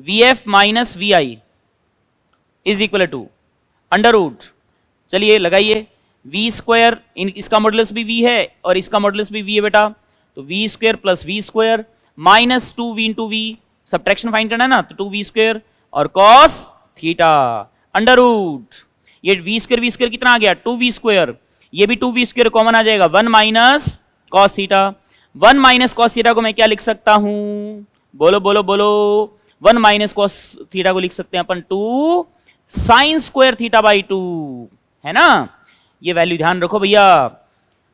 vf minus vi is equal to under root, चलिए लगाइए, v स्क्वायर, इसका मॉडुलस भी v है और इसका मॉडुलस भी v है बेटा, तो v square plus v square minus 2v into V, subtraction find करना है ना, तो 2v स्क्वायर और cos थीटा अंडर रूट, ये v स्क्वायर कितना आ गया, 2v स्क्वायर, ये भी 2v स्क्वायर कॉमन आ जाएगा, 1 minus cos theta. 1 minus cos theta को मैं क्या लिख सकता हूं, बोलो बोलो बोलो, 1 माइनस cos थीटा को लिख सकते हैं अपन 2 साइन स्क्वायर थीटा बाई 2, है ना। ये वैल्यू ध्यान रखो भैया,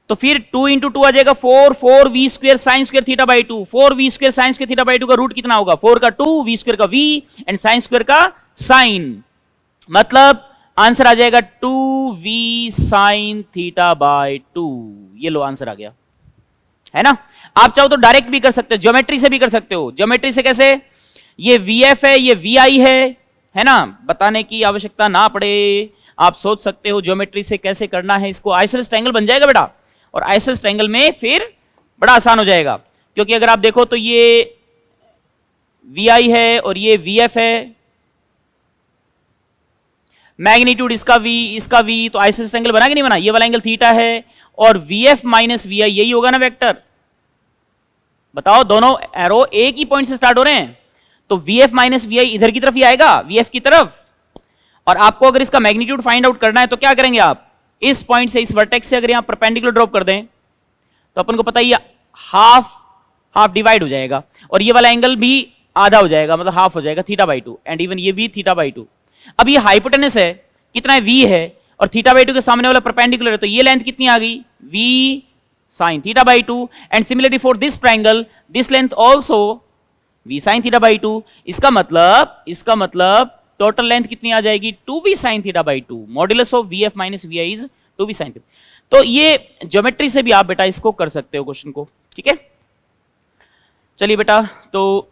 तो फिर 2 इंटू 2 आ जाएगा 4, 4 V square sine square theta by 2, 4 V square sine square theta by 2 का रूट कितना होगा, 4 का 2, वी स्क्वायर का वी एंड साइन स्क्वायर का साइन, मतलब आंसर आ जाएगा 2 वी साइन थीटा बाई 2। ये लो आंसर आ गया, है ना। आप चाहो तो डायरेक्ट भी कर सकते हो, ज्योमेट्री से भी कर सकते हो। ज्योमेट्री से कैसे, ये वीएफ है, ये वीआई है ना, बताने की आवश्यकता ना पड़े, आप सोच सकते हो ज्योमेट्री से कैसे करना है इसको। आइसोसेलेस ट्रायंगल बन जाएगा बेटा, और आइसोसेलेस ट्रायंगल में फिर बड़ा आसान हो जाएगा, क्योंकि अगर आप देखो तो ये वीआई है और ये वीएफ है, मैग्नीट्यूड इसका v, तो आइसोसेलेस ट्रायंगल बना कि नहीं बना, ये वाला एंगल थीटा है, और वीएफ माइनस वीआई यही होगा ना वेक्टर। बताओ, दोनों एरो एक ही पॉइंट से स्टार्ट हो रहे हैं, तो वीएफ माइनस वीआई इधर की तरफ ही आएगा, वीएफ की तरफ। और आपको अगर इसका मैग्नीट्यूड फाइंड आउट करना है तो क्या करेंगे आप, इस पॉइंट से, इस वर्टेक्स से अगर यहां परपेंडिकुलर ड्रॉप कर दें तो अपन को पता ही हाफ डिवाइड हो जाएगा, और ये वाला एंगल भी आधा हो जाएगा, मतलब हाफ हो जाएगा, थीटा बाई 2, एंड इवन ये भी थीटा बाई 2। अब ये हाइपोटेनस है, कितना है, v है, और थीटा बाई 2 के सामने वाला परपेंडिकुलर है, तो ये लेंथ कितनी आ गई, v sin theta by 2, and similarly for this triangle this length also v sin theta by 2। इसका मतलब टोटल लेंथ कितनी आ जाएगी, 2v sin theta by 2, modulus of vf minus vi is 2v sin theta. तो ये ज्योमेट्री से भी आप बेटा इसको कर सकते हो क्वेश्चन को, ठीक है। चलिए बेटा, तो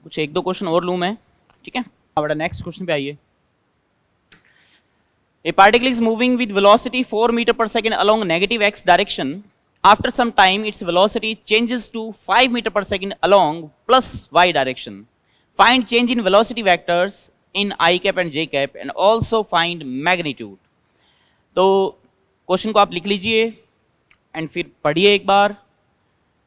कुछ एक दो क्वेश्चन और लूं मैं, ठीक है। बेटा नेक्स्ट क्वेश्चन पे आइए। A particle is moving with velocity 4 meter per second along negative x direction. After some time, its velocity changes to 5 meter per second along plus y direction. Find change in velocity vectors in I cap and j cap and also find magnitude. तो क्वेश्चन को आप लिख लीजिए एंड फिर पढ़िए एक बार,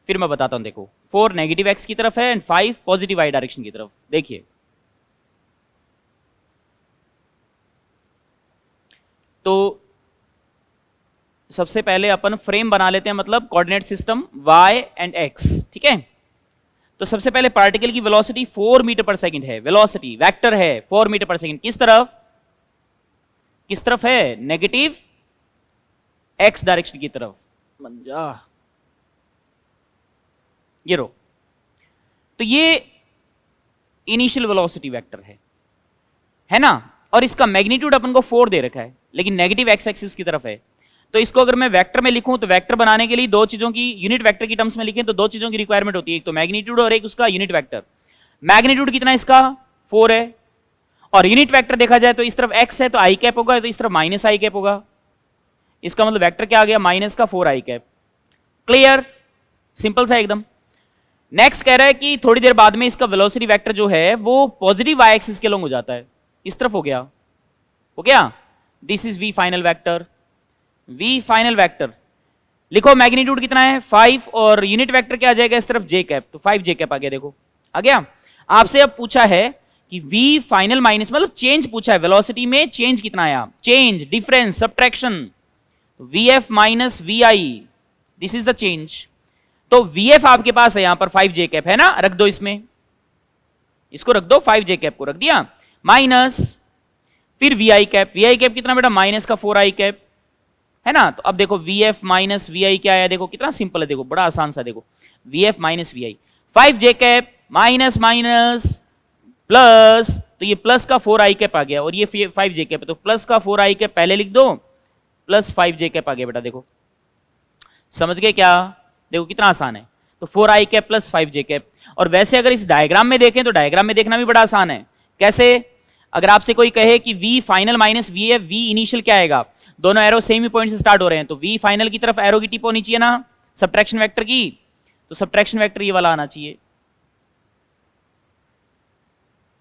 फिर मैं बताता हूं। देखो, 4 नेगेटिव x की तरफ है एंड 5 पॉजिटिव y डायरेक्शन की तरफ। देखिए, तो सबसे पहले अपन फ्रेम बना लेते हैं, मतलब coordinate system y and x, ठीक है। तो सबसे पहले पार्टिकल की वेलोसिटी 4 मीटर पर सेकंड है, वेलोसिटी वेक्टर है 4 मीटर पर सेकंड, किस तरफ है, नेगेटिव x डायरेक्शन की तरफ। ये रो, तो ये इनिशियल वेलोसिटी वेक्टर है ना, और इसका मैग्नीट्यूड अपन को 4 दे रखा है, लेकिन नेगेटिव एक्स एक्सिस की तरफ है। तो इसको अगर मैं वेक्टर में लिखूं तो वेक्टर बनाने के लिए दो चीजों की, यूनिट वेक्टर की टर्म्स में लिखें तो दो चीजों की रिक्वायरमेंट होती है, एक तो मैग्नीट्यूड और एक उसका यूनिट वेक्टर। मैग्नीट्यूड कितना है इसका, 4 है, और यूनिट वेक्टर देखा जाए तो इस तरफ x है तो आई कैप होगा, तो इस तरफ माइनस आई कैप होगा। इसका मतलब वेक्टर क्या आ गया, माइनस का 4 आई कैप। क्लियर, सिंपल सा एकदम। नेक्स्ट कह रहा है कि थोड़ी देर बाद में इसका वेलोसिटी वेक्टर जो है वो पॉजिटिव y एक्सिस के लॉन्ग हो जाता है, इस तरफ हो गया। This is v final vector. लिखो मैग्नीट्यूड कितना है 5, और यूनिट वेक्टर क्या आ जाएगा इस तरफ j कैप, तो 5 j कैप आ गया। देखो आ गया। आपसे अब पूछा है कि v फाइनल माइनस, मतलब चेंज पूछा है, वेलोसिटी में चेंज कितना आया, change, difference, subtraction, vf minus vi, this is the change. तो vf आपके पास है यहां पर 5 j कैप है ना, रख दो इसमें, इसको रख दो, 5 j कैप को रख दिया, माइनस फिर vi कैप कितना बेटा, माइनस का 4 i कैप, है ना। तो अब देखो vf माइनस vi क्या आया, देखो कितना सिंपल है, देखो बड़ा आसान सा, देखो vf minus vi, 5 j cap minus minus plus, तो ये प्लस का 4 i कैप आ गया, और ये 5 j कैप है, तो प्लस का 4 i कैप पहले लिख दो, प्लस 5 j कैप आ गया बेटा। देखो समझ गए क्या, देखो कितना आसान है। तो 4 i cap plus 5 j cap. और वैसे अगर इस डायग्राम में देखें तो डायग्राम में देखना भी बड़ा आसान है। कैसे, अगर आपसे कोई कहे कि v फाइनल माइनस v है, v इनिशियल क्या आएगा, दोनों एरो सेम ही पॉइंट से स्टार्ट हो रहे हैं, तो v फाइनल की तरफ एरो की टिप होनी चाहिए ना सब्ट्रैक्शन वेक्टर की, तो सब्ट्रैक्शन वेक्टर ये वाला आना चाहिए,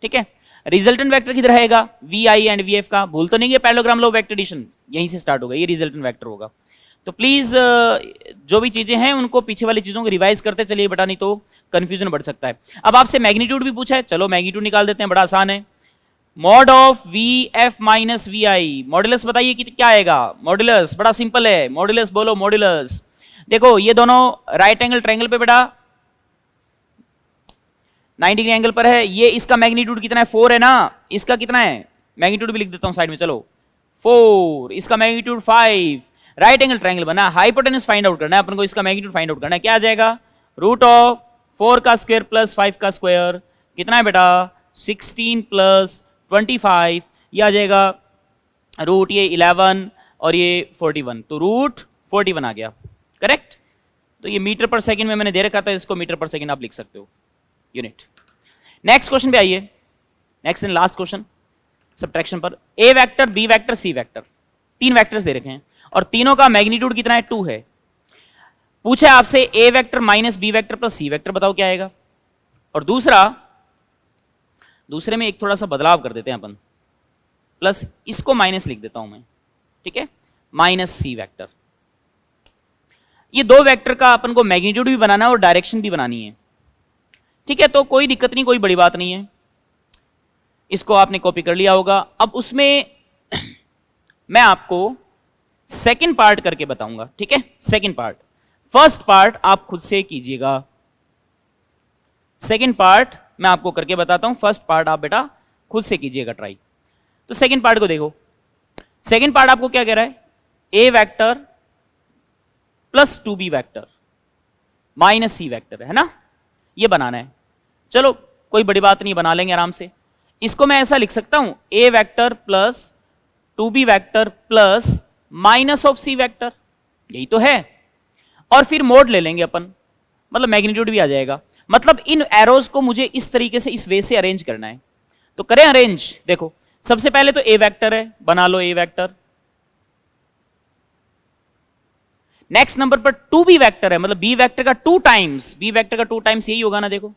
ठीक है। रिजल्टेंट वेक्टर किधर रहेगा, vi एंड vf का, भूल तो नहीं है, parallelogram law of vector addition यहीं से स्टार्ट होगा, ये रिजल्टेंट वेक्टर होगा। तो प्लीज जो भी चीजें हैं उनको पीछे वाली चीजों को रिवाइज करते चलिए बेटा, नहीं तो कंफ्यूजन बढ़ सकता है। अब आपसे मैग्नीट्यूड भी पूछा है, चलो मैग्नीट्यूड निकाल देते हैं, बड़ा आसान है। Mod of vf minus vi, modulus बताइए कि क्या आएगा, मॉड्यूलस बड़ा सिंपल है, मॉड्यूलस बोलो मॉड्यूलस। देखो ये दोनों राइट एंगल ट्रायंगल पे बेटा 90 डिग्री एंगल पर है। ये इसका मैग्नीट्यूड कितना है 4 है ना, इसका कितना है मैग्नीट्यूड भी लिख देता हूं साइड में, चलो 4, इसका मैग्नीट्यूड 5। राइट एंगल ट्रायंगल बना, हाइपोटेनस फाइंड आउट करना है अपन को, इसका मैग्नीट्यूड फाइंड आउट करना है। क्या आ जाएगा रूट ऑफ 4 का स्क्वायर प्लस 5 का स्क्वायर कितना है बेटा 16 प्लस 25, ये आ जाएगा रूट ये 11 और ये 41, तो रूट 41 आ गया करेक्ट। तो ये मीटर पर सेकंड में मैंने दे रखा था, इसको मीटर पर सेकंड आप लिख सकते हो यूनिट। नेक्स्ट क्वेश्चन पे आइए, next and last question subtraction पर। ए vector, B vector, C vector, 3 vectors दे रखे हैं और तीनों का मैग्नीट्यूड कितना है 2 है। पूछे आपसे A vector minus B vector plus C vector, बताओ क्या आएगा। और दूसरे में एक थोड़ा सा बदलाव कर देते हैं अपन, प्लस इसको माइनस लिख देता हूं मैं, ठीक है, माइनस सी वेक्टर। ये 2 वेक्टर का अपन को मैग्नीट्यूड भी बनाना है और डायरेक्शन भी बनानी है, ठीक है। तो कोई दिक्कत नहीं, कोई बड़ी बात नहीं है, इसको आपने कॉपी कर लिया होगा। अब उसमें मैं आपको सेकंड पार्ट करके बताऊंगा, ठीक है, सेकंड पार्ट। फर्स्ट पार्ट आप खुद से कीजिएगा, सेकंड पार्ट मैं आपको करके बताता हूं, फर्स्ट पार्ट आप बेटा खुद से कीजिएगा ट्राई। तो सेकंड पार्ट को देखो, सेकंड पार्ट आपको क्या कह रहा है, A vector plus 2b vector minus C vector है ना, ये बनाना है। चलो कोई बड़ी बात नहीं, बना लेंगे आराम से। इसको मैं ऐसा लिख सकता हूं A vector plus 2b vector plus minus of C vector, यही तो है। और फिर मोड ले लेंगे अपन, मतलब मैग्नीट्यूड भी आ जाएगा। मतलब इन एरोज को मुझे इस तरीके से, इस वे से अरेंज करना है, तो करें अरेंज। देखो सबसे पहले तो ए वेक्टर है, बना लो ए वेक्टर। नेक्स्ट नंबर पर 2b वेक्टर है, मतलब बी वेक्टर का 2 टाइम्स, बी वेक्टर का 2 टाइम्स यही होगा ना, देखो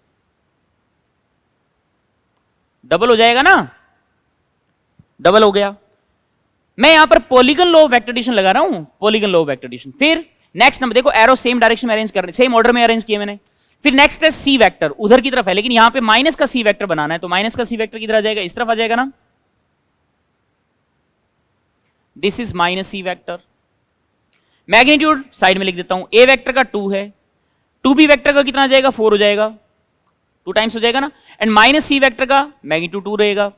डबल हो जाएगा ना, डबल हो गया। मैं यहां पर polygon law of vector addition लगा रहा हूं, polygon law of vector addition. फिर नेक्स्ट नंबर देखो, एरो सेम डायरेक्शन में अरेंज कर रहे, सेम ऑर्डर में अरेंज किए मैंने। फिर नेक्स्ट है सी वेक्टर, उधर की तरफ है, लेकिन यहां पे माइनस का सी वेक्टर बनाना है, तो माइनस का सी वेक्टर किधर आ जाएगा, इस तरफ आ जाएगा ना, this is minus C vector. Magnitude side में लिख देता हूं, ए वेक्टर का 2 है, 2b वेक्टर का कितना आ जाएगा 4 हो जाएगा, 2 टाइम्स हो जाएगा ना, एंड माइनस सी वेक्टर का मैग्नीट्यूड 2 रहेगा।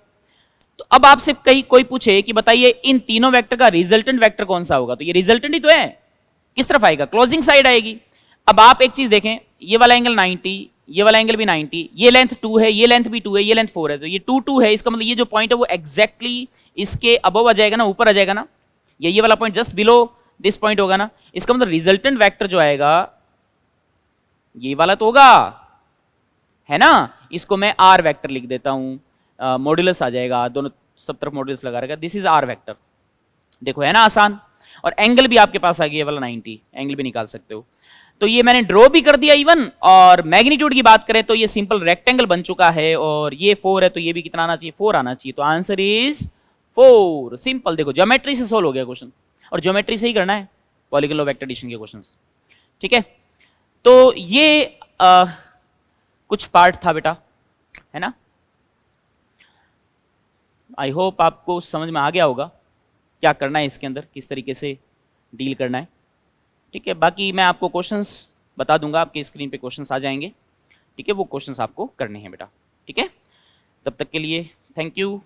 तो अब आपसे कोई पूछे कि बताइए इन तीनों वेक्टर का रिजल्टेंट वेक्टर कौन सा होगा, तो ये रिजल्टेंट ही तो है, किस तरफ आएगा, क्लोजिंग साइड आएगी। अब आप एक चीज देखें, ये वाला एंगल 90, ये वाला एंगल भी 90, ये लेंथ 2 है, ये लेंथ भी 2 है, ये लेंथ 4 है, तो ये 2 2 है, इसका मतलब ये जो पॉइंट है वो एग्जैक्टली इसके अबव आ जाएगा ना, ऊपर आ जाएगा ना, ये वाला point just below this point होगा ना। इसका मतलब रिजल्टेंट वेक्टर जो आएगा ये वाला तो होगा, है ना। इसको मैं आर वेक्टर लिख देता हूं, मॉड्यूलस आ जाएगा, दोनों सब तरफ मॉड्यूलस लगा रहेगा, दिस इज आर वेक्टर। देखो है ना आसान, और एंगल भी आपके पास आ गया वाला 90, एंगल भी निकाल सकते हो। तो ये मैंने ड्रॉ भी कर दिया इवन, और मैग्नीट्यूड की बात करें तो ये सिंपल रेक्टेंगल बन चुका है, और ये 4 है तो ये भी कितना आना चाहिए 4 आना चाहिए, तो आंसर इज 4। सिंपल, देखो ज्योमेट्री से सोल्व हो गया क्वेश्चन, और ज्योमेट्री से ही करना है polygon law of vector addition के क्वेश्चंस, ठीक है। तो ये कुछ पार्ट था बेटा, है ना। आई होप आपको समझ में आ गया होगा क्या करना है इसके अंदर, किस तरीके से डील करना है, ठीक है। बाकी मैं आपको क्वेश्चंस बता दूंगा, आपके स्क्रीन पे क्वेश्चंस आ जाएंगे, ठीक है, वो क्वेश्चंस आपको करने हैं बेटा, ठीक है। तब तक के लिए थैंक यू।